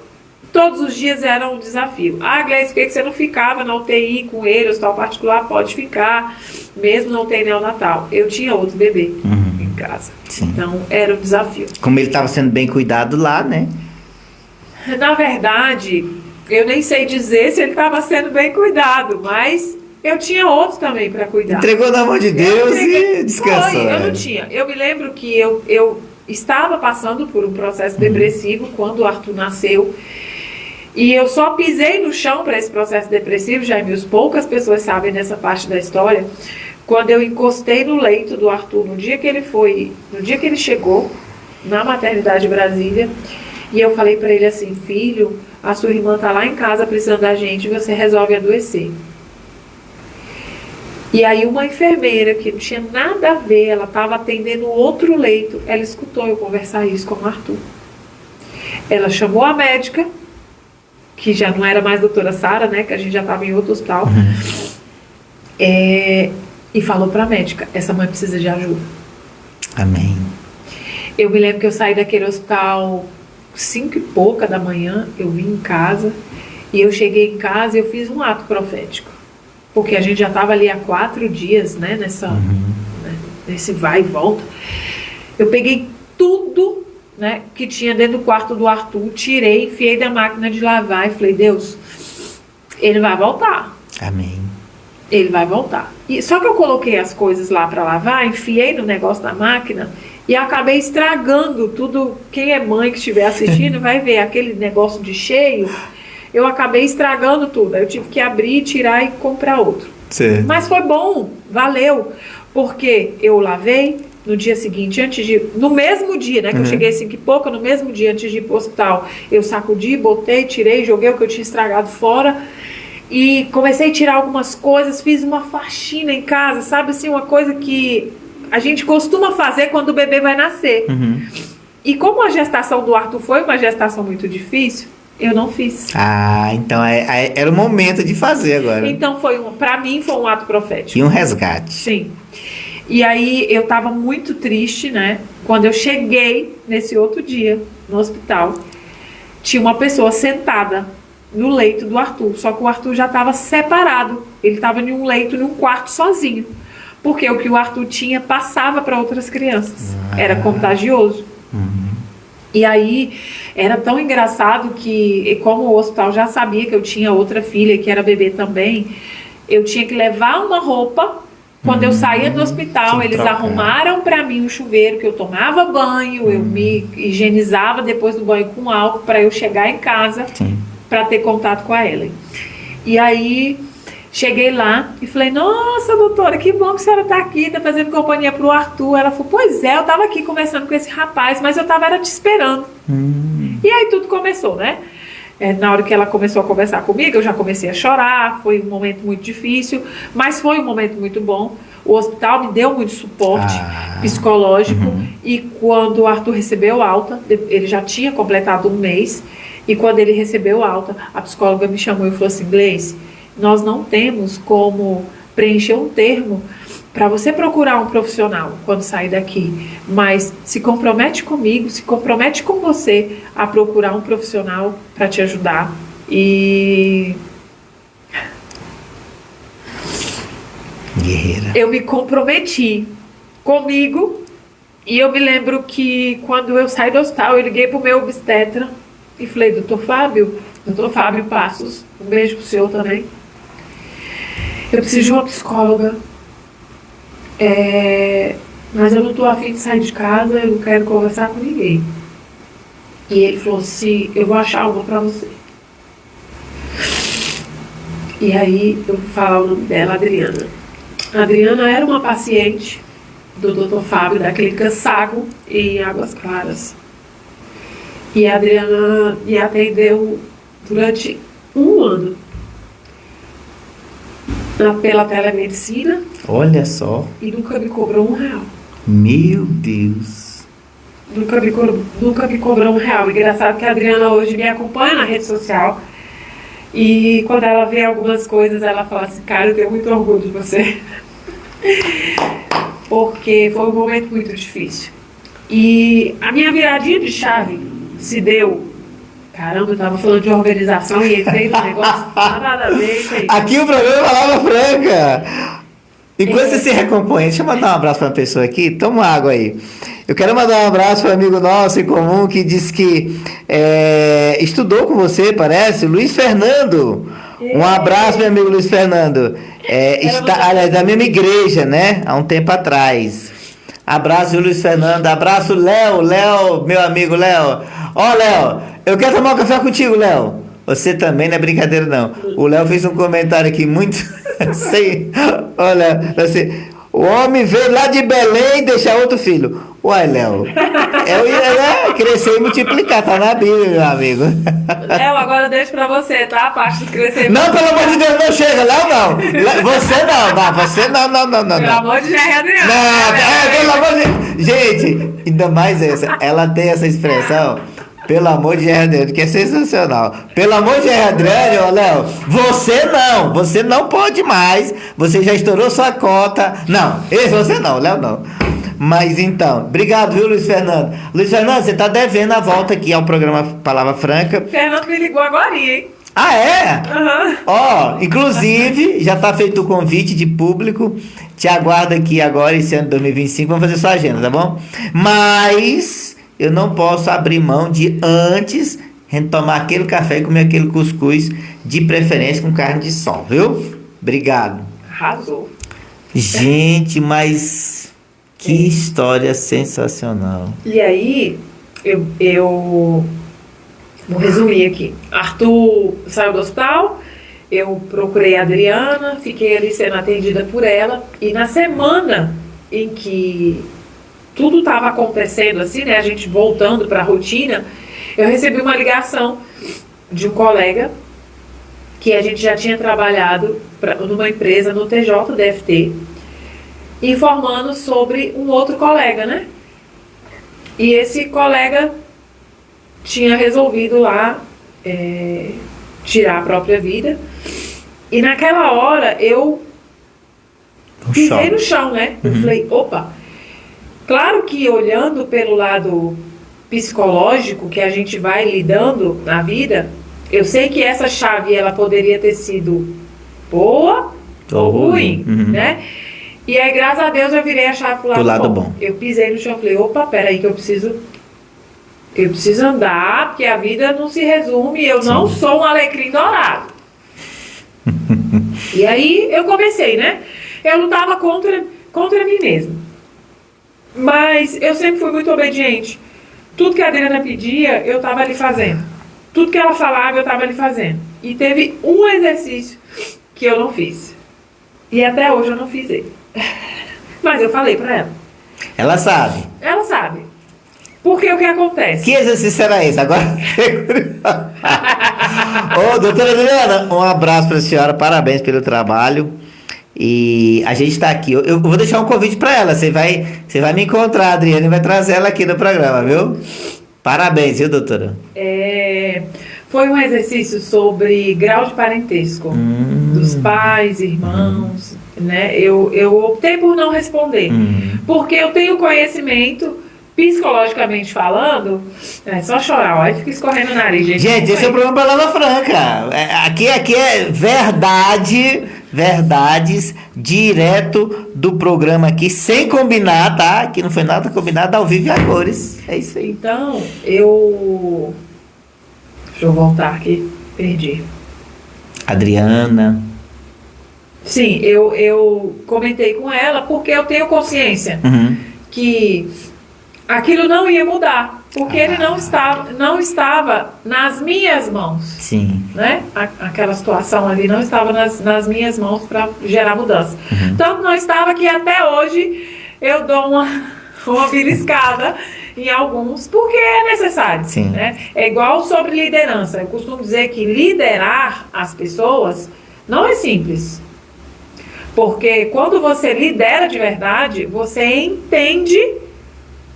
todos os dias era um desafio. Ah, Gleice, por que você não ficava na UTI com ele, hospital particular? Pode ficar, mesmo na UTI neonatal. Eu tinha outro bebê em casa. Sim. Então, era um desafio. Como ele estava sendo bem cuidado lá, né? Na verdade, eu nem sei dizer se ele estava sendo bem cuidado, mas eu tinha outro também para cuidar. Entregou na mão de Deus e descansou. Foi, eu não tinha. Eu me lembro que eu estava passando por um processo depressivo quando o Arthur nasceu. E eu só pisei no chão para esse processo depressivo, Jaime, poucas pessoas sabem dessa parte da história, quando eu encostei no leito do Arthur, no dia que ele chegou na maternidade de Brasília, e eu falei para ele assim, filho, a sua irmã está lá em casa precisando da gente e você resolve adoecer. E aí uma enfermeira, que não tinha nada a ver, ela estava atendendo outro leito, ela escutou eu conversar isso com o Arthur. Ela chamou a médica, que já não era mais a doutora Sara, né, que a gente já estava em outro hospital, e falou para a médica, essa mãe precisa de ajuda. Amém. Eu me lembro que eu saí daquele hospital 5 e pouca da manhã, eu vim em casa, e eu cheguei em casa e eu fiz um ato profético. Porque a gente já estava ali há 4 dias, né, nesse vai e volta. Eu peguei tudo, né, que tinha dentro do quarto do Arthur, tirei, enfiei da máquina de lavar e falei, Deus, ele vai voltar. Amém. Ele vai voltar. E só que eu coloquei as coisas lá para lavar, enfiei no negócio da máquina e acabei estragando tudo. Quem é mãe que estiver assistindo vai ver aquele negócio de cheio. Eu acabei estragando tudo. Aí eu tive que abrir, tirar e comprar outro. Sim. Mas foi bom, valeu. Porque eu lavei no dia seguinte, no mesmo dia, né? Que eu cheguei 5 e pouca, no mesmo dia, antes de ir pro hospital, eu sacudi, botei, tirei, joguei o que eu tinha estragado fora. E comecei a tirar algumas coisas, fiz uma faxina em casa, sabe assim, uma coisa que a gente costuma fazer quando o bebê vai nascer. E como a gestação do Arthur foi uma gestação muito difícil, eu não fiz. Ah, então era o momento de fazer agora. Então pra mim foi um ato profético. E um resgate. Sim. E aí eu tava muito triste, né? Quando eu cheguei nesse outro dia no hospital, tinha uma pessoa sentada no leito do Arthur, só que o Arthur já estava separado, ele estava em um leito, em um quarto sozinho, porque o que o Arthur tinha passava para outras crianças, era contagioso. E aí era tão engraçado que, como o hospital já sabia que eu tinha outra filha que era bebê também, eu tinha que levar uma roupa. Quando eu saía do hospital, eles arrumaram para mim um chuveiro que eu tomava banho, eu me higienizava depois do banho com álcool para eu chegar em casa para ter contato com a Ellen. E aí Cheguei lá e falei, nossa, doutora, que bom que a senhora está aqui, está fazendo companhia para o Arthur. Ela falou, pois é, eu estava aqui conversando com esse rapaz, mas eu estava te esperando. E aí tudo começou, né? Na hora que ela começou a conversar comigo, eu já comecei a chorar, foi um momento muito difícil, mas foi um momento muito bom. O hospital me deu muito suporte psicológico e quando o Arthur recebeu alta, ele já tinha completado um mês, e quando ele recebeu alta, a psicóloga me chamou e falou assim, Gleice, nós não temos como preencher um termo para você procurar um profissional quando sair daqui, mas se compromete comigo, se compromete com você a procurar um profissional para te ajudar. E guerreira. eu me comprometi comigo e eu me lembro que quando eu saí do hospital, eu liguei pro meu obstetra e falei, doutor Fábio Passos, um beijo pro senhor também. Eu preciso de uma psicóloga, mas eu não estou afim de sair de casa, eu não quero conversar com ninguém. E ele falou assim, eu vou achar uma para você. E aí eu vou falar o nome dela, Adriana. A Adriana era uma paciente do Dr. Fábio, da clínica Sago, em Águas Claras. E a Adriana me atendeu durante um ano pela telemedicina. Olha só. E nunca me cobrou R$1. Meu Deus. Nunca me cobrou R$1. Engraçado que a Adriana hoje me acompanha na rede social. E quando ela vê algumas coisas, ela fala assim, cara, eu tenho muito orgulho de você. Porque foi um momento muito difícil. E a minha viradinha de chave se deu. Caramba, eu tava falando de organização e entrei no negócio nada a ver. Aqui o programa é Palavra Franca. Enquanto você se recompõe, deixa eu mandar um abraço para uma pessoa aqui. Toma água aí. Eu quero mandar um abraço para um amigo nosso em comum que disse que estudou com você, parece, Luiz Fernando. Um abraço, meu amigo Luiz Fernando. Aliás, da mesma igreja, né? Há um tempo atrás. Abraço, Luiz Fernando. Abraço, Léo, meu amigo Léo. Ó, Léo, eu quero tomar um café contigo, Léo. Você também, não é brincadeira, não. O Léo fez um comentário aqui muito... Sei. Olha, assim, o homem veio lá de Belém deixar outro filho. Uai, Léo, eu ia crescer e multiplicar, tá na Bíblia, meu amigo. Léo, agora eu deixo pra você, tá? A parte de crescer e não, pelo amor de Deus, não chega, Léo, não. Você não. Pelo amor de Deus, Adriana. Não, pelo amor de... Gente, ainda mais essa, ela tem essa expressão... Pelo amor de Adriano, que é sensacional. Pelo amor de Adriano, ó, Léo, você não pode mais. Você já estourou sua cota. Não, esse você não, Léo não. Mas então, obrigado, viu, Luiz Fernando? Luiz Fernando, você tá devendo a volta aqui ao programa Palavra Franca. Fernando me ligou agora, hein? Ah, é? Uhum. Ó, inclusive, já tá feito o convite de público. Te aguardo aqui agora, esse ano de 2025. Vamos fazer sua agenda, tá bom? Mas... eu não posso abrir mão de antes tomar aquele café e comer aquele cuscuz, de preferência com carne de sol, viu? Obrigado. Arrasou. Gente, mas que história sensacional. E aí, eu vou resumir aqui. Arthur saiu do hospital, eu procurei a Adriana, fiquei ali sendo atendida por ela, e na semana em que tudo estava acontecendo assim, né? A gente voltando para a rotina. Eu recebi uma ligação de um colega que a gente já tinha trabalhado numa empresa no TJDFT, informando sobre um outro colega, né? E esse colega tinha resolvido lá tirar a própria vida. E naquela hora eu pisei no chão, né? Eu falei, opa. Claro que olhando pelo lado psicológico que a gente vai lidando na vida, eu sei que essa chave ela poderia ter sido boa ou ruim, né? E aí, graças a Deus, eu virei a chave pro lado bom. Eu pisei no chão e falei, opa, peraí que eu preciso andar, porque a vida não se resume, eu não sou um alecrim dourado. E aí eu comecei, né? Eu lutava contra mim mesma. Mas eu sempre fui muito obediente. Tudo que a Adriana pedia, eu estava ali fazendo. Tudo que ela falava, eu estava ali fazendo. E teve um exercício que eu não fiz. E até hoje eu não fiz ele. Mas eu falei pra ela. Ela sabe. Ela sabe. Porque o que acontece? Que exercício era esse? Agora. Ô, doutora Adriana, um abraço para a senhora, parabéns pelo trabalho. E a gente está aqui. Eu vou deixar um convite para ela. Você vai me encontrar, Adriana, e vai trazer ela aqui no programa, viu? Parabéns, viu, doutora? Foi um exercício sobre grau de parentesco dos pais, irmãos, né? Eu optei por não responder, porque eu tenho conhecimento, psicologicamente falando, é só chorar, ó, aí fica escorrendo o nariz, gente. Gente, esse é o programa Palavra Franca. Aqui é verdades, direto do programa aqui, sem combinar, tá? Que não foi nada combinado, ao vivo e a cores. É isso aí. Então, deixa eu voltar aqui, perdi. Adriana. Sim, eu comentei com ela porque eu tenho consciência que aquilo não ia mudar, porque ele não estava nas minhas mãos. Sim. Né? Aquela situação ali não estava nas minhas mãos para gerar mudança. Tanto não estava que até hoje eu dou uma beliscada em alguns, porque é necessário. Sim. Né? É igual sobre liderança. Eu costumo dizer que liderar as pessoas não é simples. Porque quando você lidera de verdade, você entende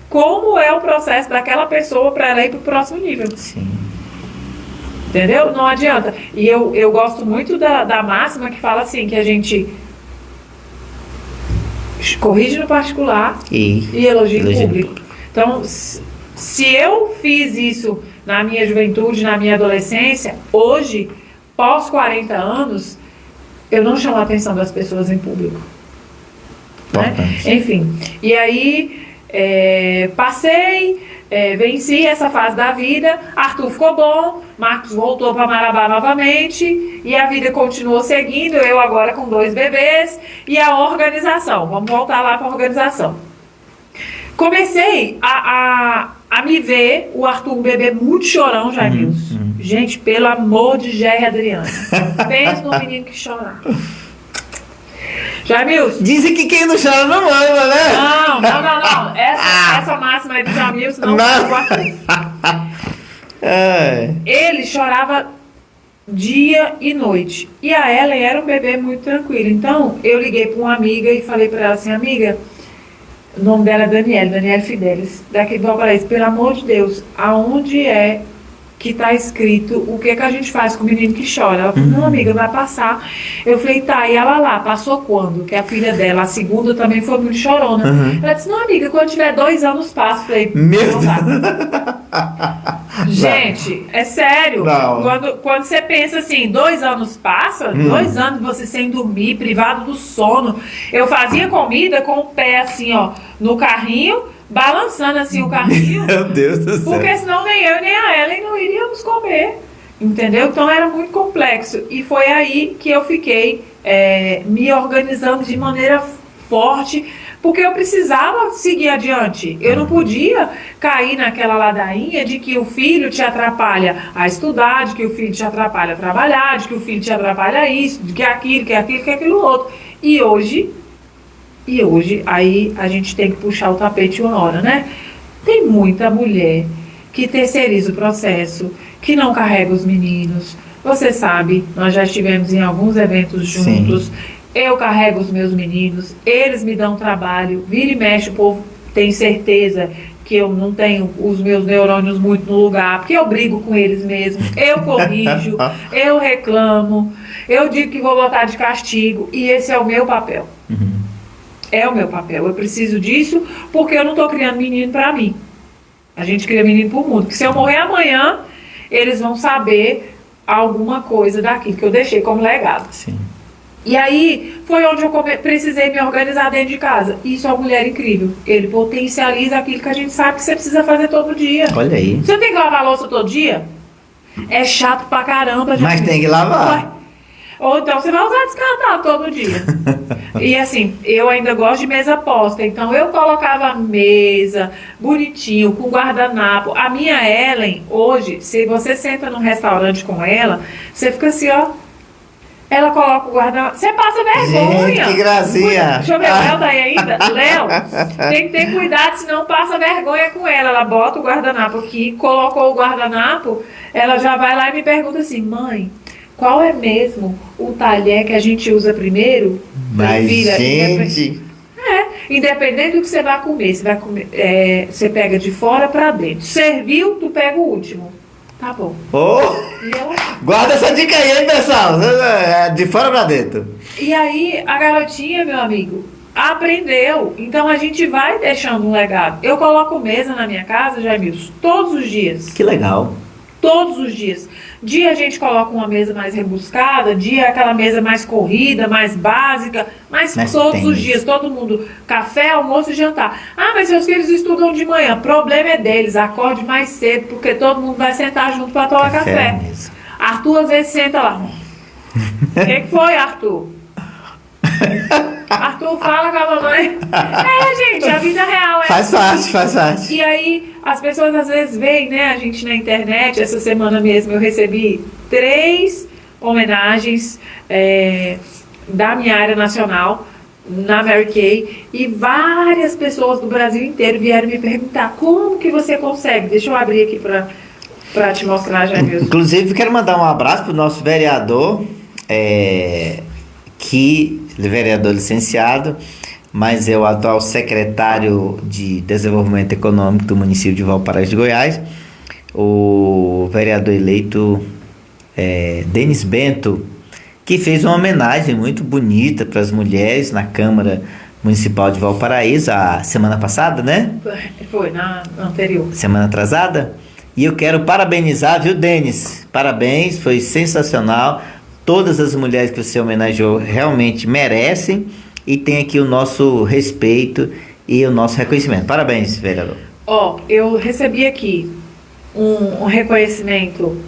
como é o processo daquela pessoa para ela ir para o próximo nível. Sim. Entendeu? Não adianta. E eu gosto muito da máxima que fala assim, que a gente corrige no particular e elogia em público. Então, se eu fiz isso na minha juventude, na minha adolescência, hoje, pós 40 anos, eu não chamo a atenção das pessoas em público. Né? Enfim, e aí passei, venci essa fase da vida, Arthur ficou bom, Marcos voltou para Marabá novamente, e a vida continuou seguindo, eu agora com 2 bebês, e a organização, vamos voltar lá para a organização. Comecei a me ver, o Arthur, um bebê muito chorão, Jailson. Gente, pelo amor de Gé e Adriana, pensa no menino que chora. Jamilson. Dizem que quem não chora não ama, né? Não. Essa máxima aí do Jamilson não foi. Ele chorava dia e noite. E a Ellen era um bebê muito tranquilo. Então, eu liguei para uma amiga e falei para ela assim, amiga, o nome dela é Daniele Fidelis. Daqui do Valparaíso, pelo amor de Deus, aonde é que está escrito o que a gente faz com o menino que chora? Ela falou, não, amiga, vai passar. Eu falei, tá, e ela lá, passou quando? Que a filha dela, a segunda, também foi muito chorona. Ela disse, não, amiga, quando tiver 2 anos passa. Eu falei, meu Deus. Gente, é sério. Quando você pensa assim, 2 anos passa, 2 anos você sem dormir, privado do sono. Eu fazia comida com o pé assim, ó, no carrinho, balançando assim o carrinho. Meu Deus do céu. Porque senão nem eu nem a Ellen não iríamos comer. Entendeu? Então era muito complexo. E foi aí que eu fiquei me organizando de maneira forte, porque eu precisava seguir adiante. Eu não podia cair naquela ladainha de que o filho te atrapalha a estudar, de que o filho te atrapalha a trabalhar, de que o filho te atrapalha isso, de que aquilo outro. E hoje, aí a gente tem que puxar o tapete uma hora, né? Tem muita mulher que terceiriza o processo, que não carrega os meninos. Você sabe, nós já estivemos em alguns eventos juntos. Sim. Eu carrego os meus meninos, eles me dão trabalho. Vira e mexe, o povo tem certeza que eu não tenho os meus neurônios muito no lugar, porque eu brigo com eles mesmo. Eu corrijo, eu reclamo, eu digo que vou botar de castigo, e esse é o meu papel. É o meu papel. Eu preciso disso porque eu não estou criando menino para mim. A gente cria menino para o mundo. Porque se eu morrer amanhã, eles vão saber alguma coisa daquilo que eu deixei como legado. Sim. E aí foi onde eu precisei me organizar dentro de casa. Isso é uma mulher incrível. Ele potencializa aquilo que a gente sabe que você precisa fazer todo dia. Olha aí. Você tem que lavar a louça todo dia? É chato pra caramba. Mas tem que lavar. Ou então você vai usar descartável todo dia. E assim, eu ainda gosto de mesa posta. Então eu colocava a mesa bonitinho, com guardanapo. A minha Ellen, hoje, se você senta num restaurante com ela, você fica assim, ó. Ela coloca o guardanapo. Você passa vergonha. Gente, que gracinha. Deixa eu ver, o Léo tá aí ainda. Léo, tem que ter cuidado, senão passa vergonha com ela. Ela bota o guardanapo aqui, colocou o guardanapo, ela já vai lá e me pergunta assim, mãe, qual é mesmo o talher que a gente usa primeiro? Mas, Filha, gente... independente do que você vai comer, você pega de fora pra dentro. Serviu, tu pega o último. Tá bom. Oh, E ela... guarda essa dica aí, hein, pessoal? De fora pra dentro. E aí, a garotinha, meu amigo, aprendeu. Então, a gente vai deixando um legado. Eu coloco mesa na minha casa, Jaimilson, todos os dias. Que legal. Todos os dias. Dia a gente coloca uma mesa mais rebuscada, dia aquela mesa mais corrida, mais básica, mas todos os dias, todo mundo, café, almoço e jantar. Ah, mas seus filhos estudam de manhã. Problema é deles, acorde mais cedo, porque todo mundo vai sentar junto para tomar café. Arthur às vezes senta lá. O que foi, Arthur? Arthur fala com a mamãe. Gente, a vida real é Faz parte. E aí, as pessoas às vezes veem, né, a gente na internet. Essa semana mesmo eu recebi 3 homenagens da minha área nacional, na Mary Kay, e várias pessoas do Brasil inteiro vieram me perguntar como que você consegue. Deixa eu abrir aqui para te mostrar, já mesmo. Inclusive, quero mandar um abraço pro nosso vereador, vereador licenciado, mas é o atual secretário de Desenvolvimento Econômico do município de Valparaíso de Goiás, o vereador eleito Denis Bento, que fez uma homenagem muito bonita para as mulheres na Câmara Municipal de Valparaíso a semana passada, né? Foi, na anterior. Semana atrasada. E eu quero parabenizar, viu, Denis? Parabéns, foi sensacional. Todas as mulheres que você homenageou realmente merecem e tem aqui o nosso respeito e o nosso reconhecimento. Parabéns, vereador. Eu recebi aqui um reconhecimento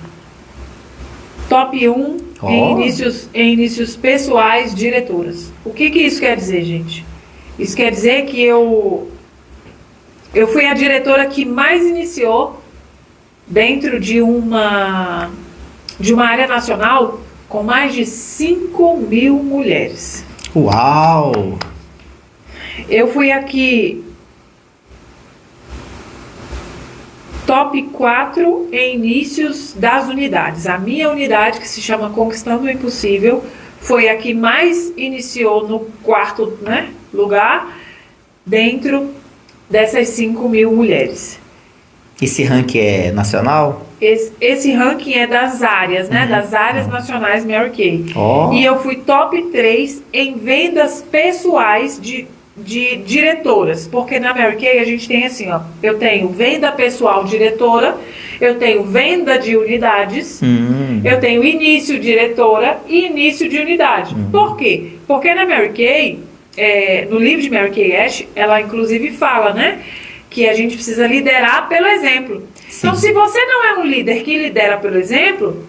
top 1 em inícios pessoais diretoras. O que isso quer dizer, gente? Isso quer dizer que eu fui a diretora que mais iniciou dentro de uma área nacional com mais de 5.000 mulheres. Uau! Eu fui aqui top 4 em inícios das unidades. A minha unidade, que se chama Conquistando o Impossível, foi a que mais iniciou no 4º, né, lugar dentro dessas 5.000 mulheres. Esse ranking é nacional? Esse ranking é das áreas, né? Das áreas nacionais Mary Kay. Oh. E eu fui top 3 em vendas pessoais de diretoras. Porque na Mary Kay a gente tem assim, eu tenho venda pessoal diretora, eu tenho venda de unidades, eu tenho início diretora e início de unidade. Por quê? Porque na Mary Kay, no livro de Mary Kay Ash, ela inclusive fala, né? Que a gente precisa liderar pelo exemplo. Sim. Então, se você não é um líder que lidera pelo exemplo,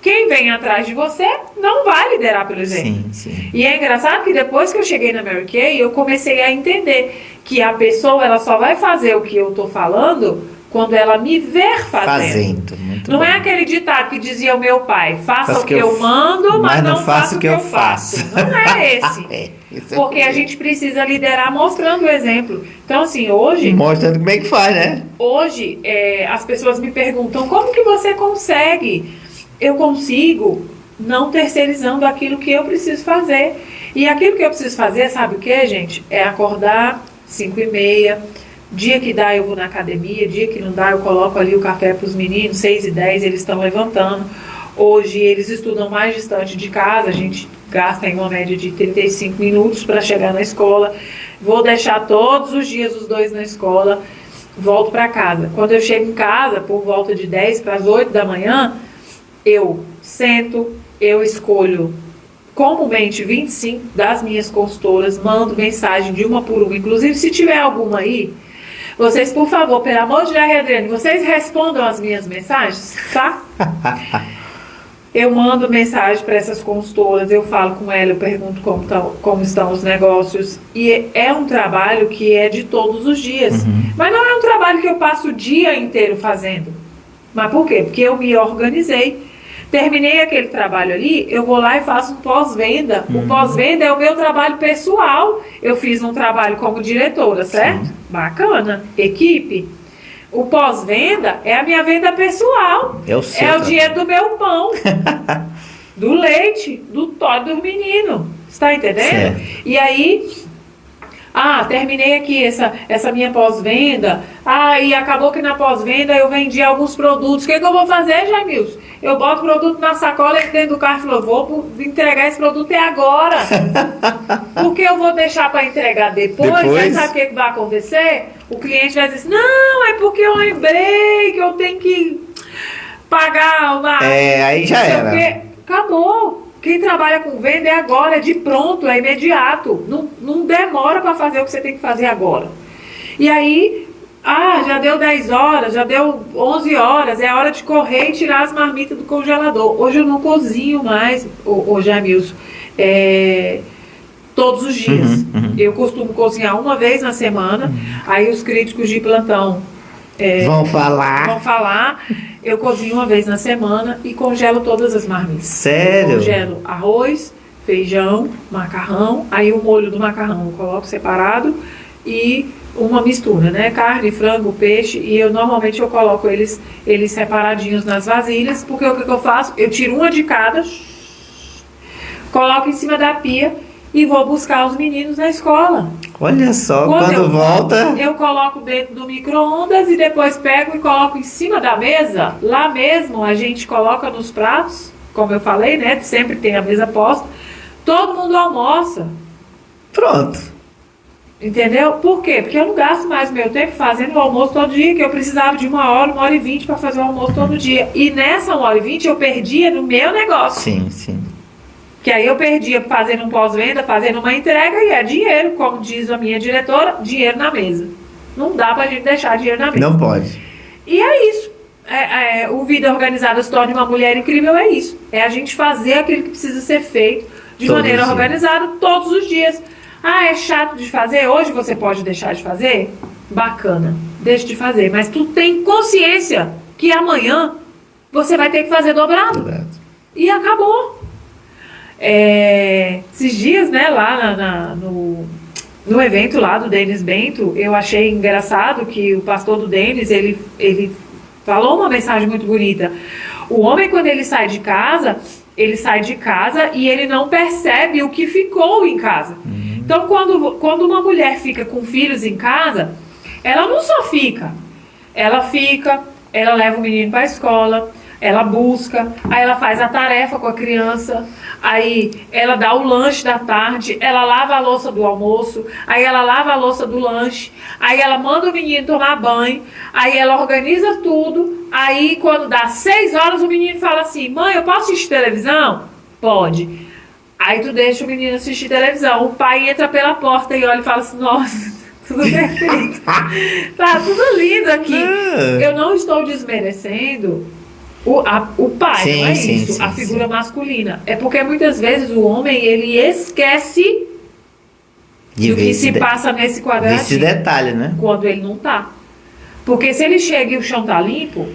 quem vem atrás de você não vai liderar pelo exemplo. Sim. E é engraçado que depois que eu cheguei na Mary Kay, eu comecei a entender que a pessoa ela só vai fazer o que eu estou falando quando ela me ver fazendo. Muito não bom. É aquele ditado que dizia o meu pai, faça o que eu mando, mas não faça o que eu faço. Não é esse. Porque a gente precisa liderar mostrando o exemplo. Então, assim, hoje... Mostrando como é que faz, né? Hoje, as pessoas me perguntam, como que você consegue? Eu consigo não terceirizando aquilo que eu preciso fazer. E aquilo que eu preciso fazer, sabe o que, gente? É acordar 5h30, dia que dá eu vou na academia, dia que não dá eu coloco ali o café para os meninos, 6h10 eles estão levantando. Hoje eles estudam mais distante de casa, a gente gasta em uma média de 35 minutos para chegar na escola. Vou deixar todos os dias os 2 na escola, volto para casa. Quando eu chego em casa, por volta de 10 para as 8 da manhã, eu sento, eu escolho comumente 25 das minhas consultoras, mando mensagem de uma por uma, inclusive se tiver alguma aí, vocês, por favor, pelo amor de Deus, Adriane, vocês respondam as minhas mensagens, tá? Eu mando mensagem para essas consultoras, eu falo com ela, eu pergunto como estão os negócios. E é um trabalho que é de todos os dias. Mas não é um trabalho que eu passo o dia inteiro fazendo. Mas por quê? Porque eu me organizei. Terminei aquele trabalho ali, eu vou lá e faço um pós-venda. O pós-venda é o meu trabalho pessoal. Eu fiz um trabalho como diretora, certo? Sim. Bacana. Equipe. O pós-venda é a minha venda pessoal. É o seu É o trabalho. dinheiro do meu pão, do leite, do tó dos meninos. Você tá entendendo? Certo. E aí, terminei aqui essa minha pós-venda. E acabou que na pós-venda eu vendi alguns produtos. O que eu vou fazer, Jamilson? Eu boto o produto na sacola dentro do carro e falo, vou entregar esse produto agora. Porque eu vou deixar para entregar depois. Aí sabe o que vai acontecer? O cliente vai dizer assim, não, é porque eu lembrei que eu tenho que pagar uma... Aí já não sei o era. quê. Acabou. Quem trabalha com venda é agora, é de pronto, é imediato. Não demora para fazer o que você tem que fazer agora. E aí, já deu 10 horas, já deu 11 horas, é hora de correr e tirar as marmitas do congelador. Hoje eu não cozinho mais, ô Jamilson, todos os dias. Eu costumo cozinhar uma vez na semana, aí os críticos de plantão Vão falar. Eu cozinho uma vez na semana e congelo todas as marmitas. Sério? Congelo arroz, feijão, macarrão, aí o molho do macarrão eu coloco separado e uma mistura, né? Carne, frango, peixe, e normalmente eu coloco eles separadinhos nas vasilhas, porque o que eu faço? Eu tiro uma de cada, coloco em cima da pia e vou buscar os meninos na escola. Olha só, Quando eu volta... Eu coloco dentro do micro-ondas e depois pego e coloco em cima da mesa. Lá mesmo a gente coloca nos pratos, como eu falei, né? Sempre tem a mesa posta. Todo mundo almoça. Pronto. Entendeu? Por quê? Porque eu não gasto mais meu tempo fazendo o almoço todo dia, que eu precisava de 1 hora e 20 para fazer o almoço todo dia. E nessa 1 hora e 20 eu perdia no meu negócio. Sim. Que aí eu perdia fazendo um pós-venda, fazendo uma entrega, e é dinheiro, como diz a minha diretora, dinheiro na mesa. Não dá pra gente deixar dinheiro na mesa. Não pode. E é isso. O Vida Organizada se torna uma mulher incrível, é isso. É a gente fazer aquilo que precisa ser feito de Todos maneira os dias. organizada todos os dias. É chato de fazer? Hoje você pode deixar de fazer? Bacana, deixa de fazer. Mas tu tem consciência que amanhã você vai ter que fazer dobrado. Verdade. E acabou. Esses dias, né, lá no evento lá do Denis Bento, eu achei engraçado que o pastor do Denis, ele falou uma mensagem muito bonita. O homem, quando ele sai de casa e ele não percebe o que ficou em casa. Então, quando uma mulher fica com filhos em casa, ela não só fica, ela leva o menino para a escola, ela busca, aí ela faz a tarefa com a criança, aí ela dá o lanche da tarde, ela lava a louça do almoço, aí ela lava a louça do lanche, aí ela manda o menino tomar banho, aí ela organiza tudo, aí quando dá 6 horas o menino fala assim, mãe, eu posso assistir televisão? Pode. Aí tu deixa o menino assistir televisão, o pai entra pela porta e olha e fala assim, nossa, tudo perfeito, tá tudo lindo aqui. Eu não estou desmerecendo o pai, Sim, não é sim, isso, sim, a figura masculina. É porque muitas vezes o homem, ele esquece do que se passa nesse quadradinho. Esse detalhe, né? Quando ele não tá. Porque se ele chega e o chão tá limpo,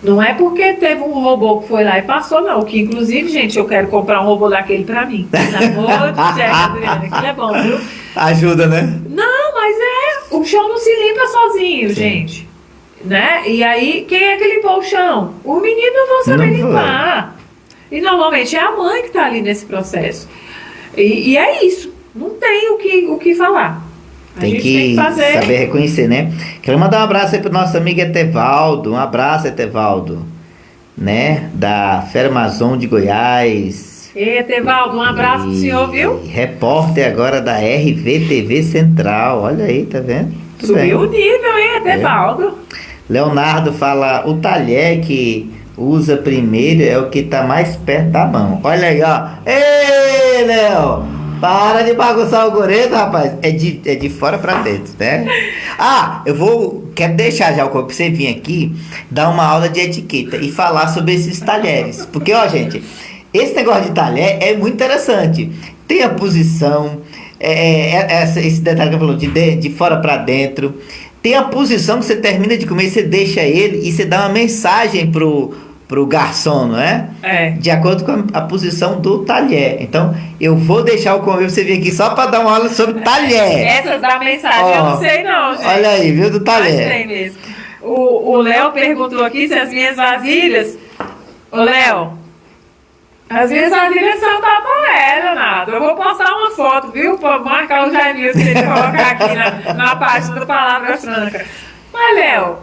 não é porque teve um robô que foi lá e passou, não. Que inclusive, gente, eu quero comprar um robô daquele pra mim. Pelo amor de Deus, Adriana, aquilo é bom, viu? Ajuda, né? Não, mas o chão não se limpa sozinho, Sim. gente. Né? E aí, quem é que limpou o chão? Os meninos não vão saber limpar. E normalmente é a mãe que está ali nesse processo. E é isso. Não tem o que falar. Tem que saber reconhecer, né? Quero mandar um abraço aí pro nosso amigo Etevaldo. Um abraço, Etevaldo. Né? Da Fermazon de Goiás. Etevaldo, um abraço pro senhor, viu? Repórter agora da RVTV Central. Olha aí, tá vendo? Subiu o nível, hein, Etevaldo? Leonardo fala, o talher que usa primeiro é o que tá mais perto da mão. Olha aí, ó. Ei, Léo! Para de bagunçar o goreto, rapaz. É de fora pra dentro, né? Quero deixar já o corpo pra você vir aqui, dar uma aula de etiqueta e falar sobre esses talheres. Porque, ó, gente, esse negócio de talher é muito interessante. Tem a posição, esse detalhe que eu falou, de fora pra dentro. Tem a posição que você termina de comer, você deixa ele e você dá uma mensagem pro pro garçom, não é? É. De acordo com a posição do talher. Então, eu vou deixar o convite você vir aqui só para dar uma aula sobre talher. Essas da mensagem eu não sei não, gente. Olha aí, viu, do Mas talher. tem mesmo. O Léo perguntou aqui se as minhas vasilhas... Ô, Léo, as minhas vasilhas são tapoé, danado. Eu vou postar uma foto, viu? Pra marcar o Jair se ele colocar aqui na página do Palavra Franca. Mas, Léo,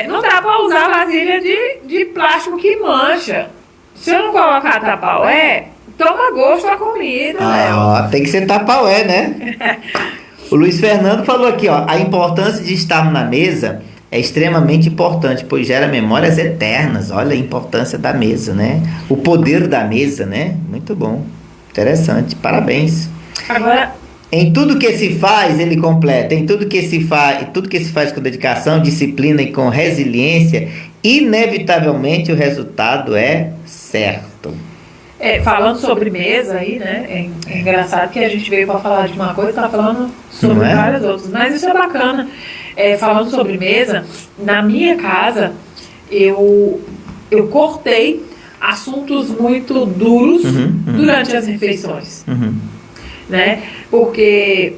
não dá pra usar vasilha de plástico que mancha. Se eu não colocar tapaué, toma gosto a comida, Léo. Ó, tem que ser tapaué, né? O Luiz Fernando falou aqui, ó, a importância de estarmos na mesa é extremamente importante, pois gera memórias eternas. Olha a importância da mesa, né? O poder da mesa, né? Muito bom. Interessante. Parabéns. Agora, Em tudo que se faz, ele completa, em tudo que se faz com dedicação, disciplina e com resiliência, inevitavelmente o resultado é certo. falando sobre mesa aí, né? É engraçado que a gente veio para falar de uma coisa e tá falando sobre Não é? várias outras. Mas isso é bacana. Falando sobre mesa, na minha casa, eu cortei assuntos muito duros durante as refeições. Né? Porque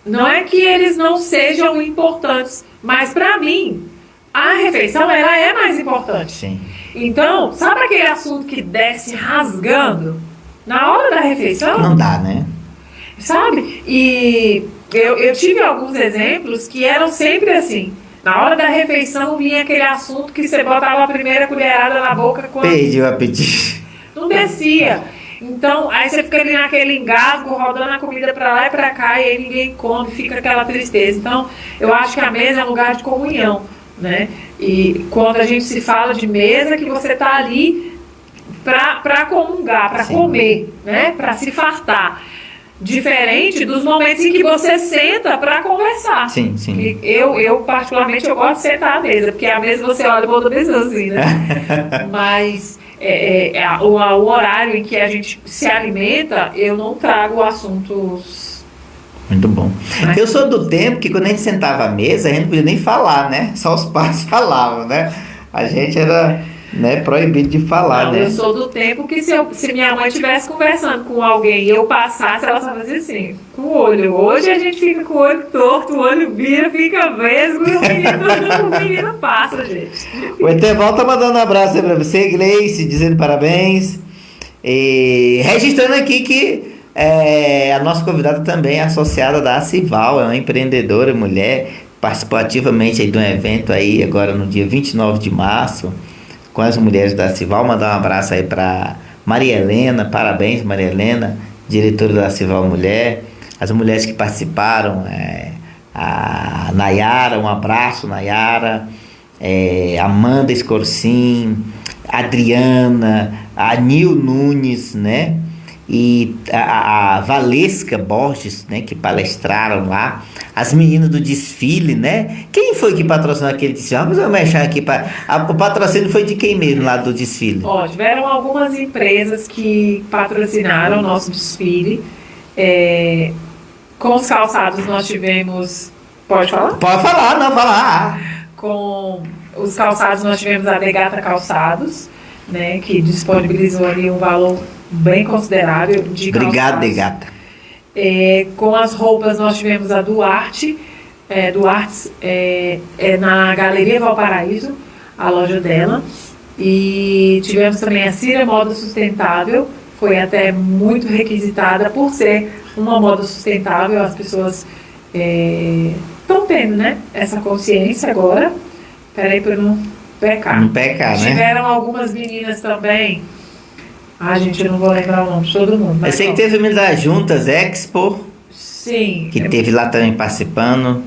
não é que eles não sejam importantes, mas para mim, a refeição ela é mais importante. Sim. Então, sabe aquele assunto que desce rasgando na hora da refeição? Não dá, né? Sabe? E eu tive alguns exemplos que eram sempre assim. Na hora da refeição vinha aquele assunto que você botava a primeira colherada na boca quando Perdi o apetite. não descia. Então, aí você fica ali naquele engasgo, rodando a comida pra lá e pra cá, e aí ninguém come, fica aquela tristeza. Então, eu acho que a mesa é um lugar de comunhão, né? E quando a gente se fala de mesa, que você tá ali pra comungar, pra Sim. comer, né? Pra se fartar. Diferente dos momentos em que você senta pra conversar. Sim, sim. Que eu particularmente, eu gosto de sentar à mesa, porque à mesa você olha para outra pessoa assim, né? Mas o horário em que a gente se alimenta, eu não trago assuntos. Muito bom. Mas- Eu sou do tempo que quando a gente sentava à mesa, a gente não podia nem falar, né? Só os pais falavam, né? A gente era, né, proibido de falar, Não, né? eu sou do tempo que se minha mãe estivesse conversando com alguém e eu passasse, ela só fazia assim, com o olho. Hoje a gente fica com o olho torto, o olho vira, fica vesgo e o menino passa, gente. O Eteval tá mandando um abraço aí pra você, Gleice, dizendo parabéns. E registrando aqui que a nossa convidada também é associada da Acival, é uma empreendedora, mulher, participou ativamente aí de um evento aí agora no dia 29 de março, com as mulheres da Acival. Mandar um abraço aí para Maria Helena, parabéns Maria Helena, diretora da Acival Mulher, as mulheres que participaram, a Nayara, um abraço Nayara, Amanda Escorcim, Adriana, a Nil Nunes, né? E a Valesca Borges, né, que palestraram lá, as meninas do desfile, né? Quem foi que patrocinou aquele desfile? Vamos mexer aqui o patrocínio foi de quem mesmo lá do desfile? Ó, tiveram algumas empresas que patrocinaram o nosso desfile. Com os calçados nós tivemos... Pode falar? Pode falar, não falar. Com os calçados nós tivemos a Degata Calçados, né, que disponibilizou ali um valor bem considerável de Obrigado, calçados. Degata. Com as roupas nós tivemos a Duarte, Duartes, na Galeria Valparaíso, a loja dela. E tivemos também a Cira Moda Sustentável, foi até muito requisitada por ser uma moda sustentável. As pessoas estão tendo, né, essa consciência agora. Peraí para não pecar. Não pecar, né? Tiveram algumas meninas também. Gente, eu não vou lembrar o nome de todo mundo. Eu Mas, sei que ó, teve o menino da Juntas Expo, sim. que teve lá também participando.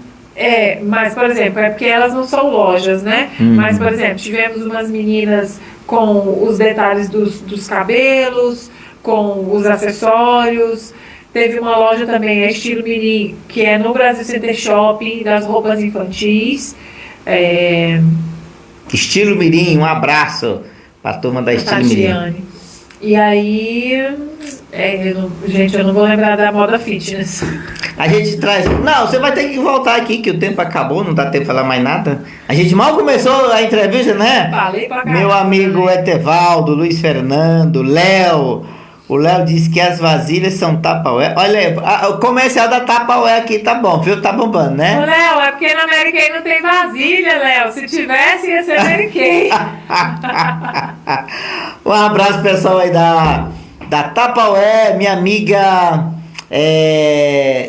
Mas, por exemplo, é porque elas não são lojas, né? Mas, por exemplo, tivemos umas meninas com os detalhes dos cabelos, com os acessórios. Teve uma loja também, estilo mini, que é no Brasil Center Shopping, das roupas infantis. Estilo Mirim, um abraço pra turma da Estilo Mirim. Tatiane. E aí, Gente, eu não vou lembrar da moda fitness. A gente traz. Não, você vai ter que voltar aqui, que o tempo acabou, não dá tempo de falar mais nada. A gente mal começou a entrevista, né? Falei pra caramba. Meu amigo Etevaldo, Luiz Fernando, Léo. O Léo disse que as vasilhas são Tupperware. Olha aí, o comercial da Tupperware aqui tá bom, viu? Tá bombando, né? Ô, Léo, é porque na Mary Kay não tem vasilha, Léo. Se tivesse, ia ser Mary Kay. Um abraço, pessoal aí da Tupperware, minha amiga.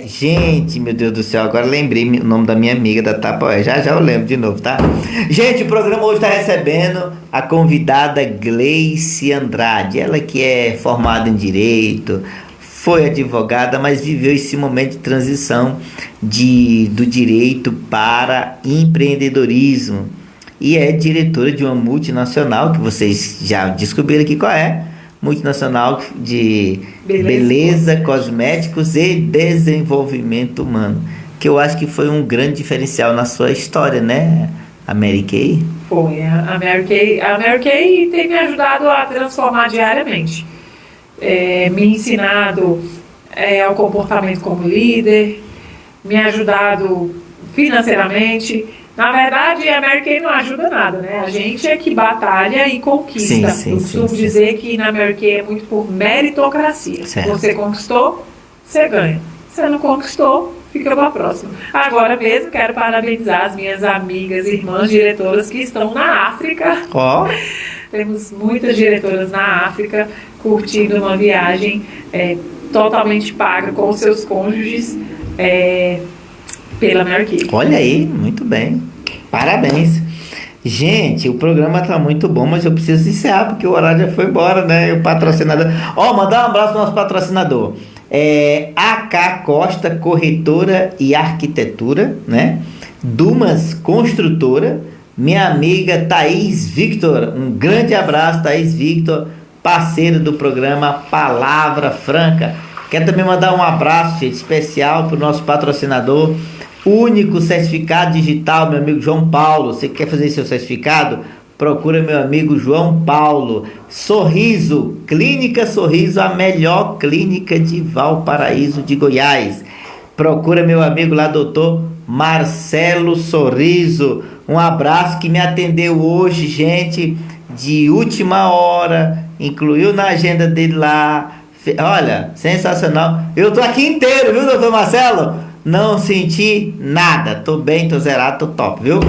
Gente, meu Deus do céu, agora lembrei o nome da minha amiga da Tupperware. Já eu lembro de novo, tá? Gente, o programa hoje está recebendo a convidada Gleice Andrade. Ela que é formada em Direito, foi advogada, mas viveu esse momento de transição do direito para empreendedorismo. E é diretora de uma multinacional, que vocês já descobriram aqui qual é. Multinacional de beleza, cosméticos e desenvolvimento humano. Que eu acho que foi um grande diferencial na sua história, né, a Mary Kay? Foi. A Mary Kay tem me ajudado a transformar diariamente. Me ensinado ao comportamento como líder, me ajudado financeiramente. Na verdade, a Mary Kay não ajuda nada, né? A gente é que batalha e conquista. Eu costumo dizer que na Mary Kay é muito por meritocracia. Certo. Você conquistou, você ganha. Você não conquistou, fica para a próxima. Agora mesmo, quero parabenizar as minhas amigas, irmãs diretoras que estão na África. Ó. Temos muitas diretoras na África curtindo uma viagem totalmente paga com os seus cônjuges. Pela Mary Kay. Olha aí, muito bem. Parabéns. Gente, o programa tá muito bom, mas eu preciso encerrar porque o horário já foi embora, né? E o patrocinador. Mandar um abraço pro nosso patrocinador. AK Costa Corretora e Arquitetura, né? Dumas Construtora. Minha amiga Thaís Victor. Um grande abraço, Thaís Victor, parceira do programa Palavra Franca. Quero também mandar um abraço, gente, especial pro nosso patrocinador. Único certificado digital, meu amigo João Paulo. Você quer fazer seu certificado? Procura meu amigo João Paulo. Sorriso, Clínica Sorriso, a melhor clínica de Valparaíso de Goiás. Procura meu amigo lá, doutor Marcelo Sorriso. Um abraço, que me atendeu hoje, gente, de última hora. Incluiu na agenda dele lá. Olha, sensacional. Eu tô aqui inteiro, viu, doutor Marcelo? Não senti nada. Tô bem, tô zerado, tô top, viu?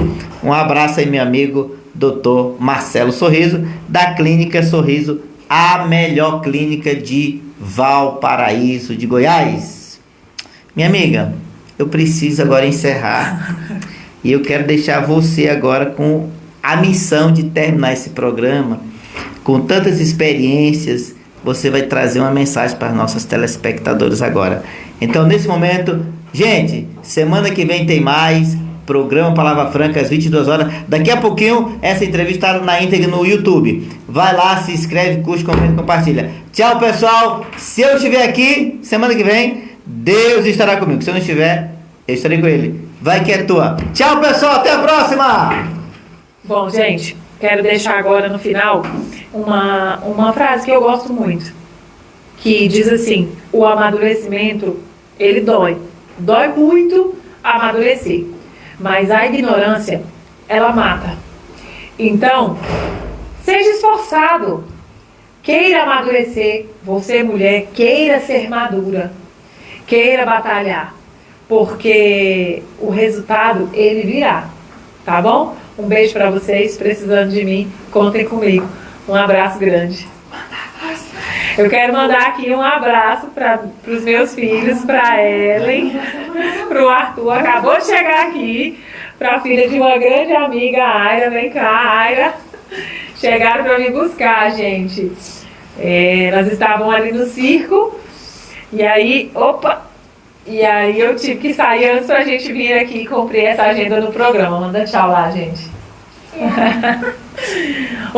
Um abraço aí, meu amigo, doutor Marcelo Sorriso, da Clínica Sorriso, a melhor clínica de Valparaíso de Goiás. Minha amiga, eu preciso agora encerrar. E eu quero deixar você agora com a missão de terminar esse programa. Com tantas experiências, você vai trazer uma mensagem para nossos telespectadores agora. Então, nesse momento, gente, semana que vem tem mais programa Palavra Franca às 22 horas. Daqui a pouquinho, essa entrevista está na íntegra no YouTube. Vai lá, se inscreve, curte, comenta e compartilha. Tchau, pessoal. Se eu estiver aqui, semana que vem, Deus estará comigo. Se eu não estiver, eu estarei com Ele. Vai que é tua. Tchau, pessoal. Até a próxima. Bom, gente, quero deixar agora no final uma frase que eu gosto muito, que diz assim: o amadurecimento, ele dói. Dói muito amadurecer, mas a ignorância, ela mata. Então, seja esforçado, queira amadurecer. Você, mulher, queira ser madura, queira batalhar, porque o resultado, ele virá, tá bom? Um beijo pra vocês, precisando de mim, contem comigo. Um abraço grande. Eu quero mandar aqui um abraço para os meus filhos, para Ellen, para o Arthur, acabou de chegar aqui, para a filha de uma grande amiga, a Aira. Vem cá, Aira. Chegaram para me buscar, gente. Elas estavam ali no circo, e aí eu tive que sair antes para a gente vir aqui e cumprir essa agenda do programa. Manda tchau lá, gente.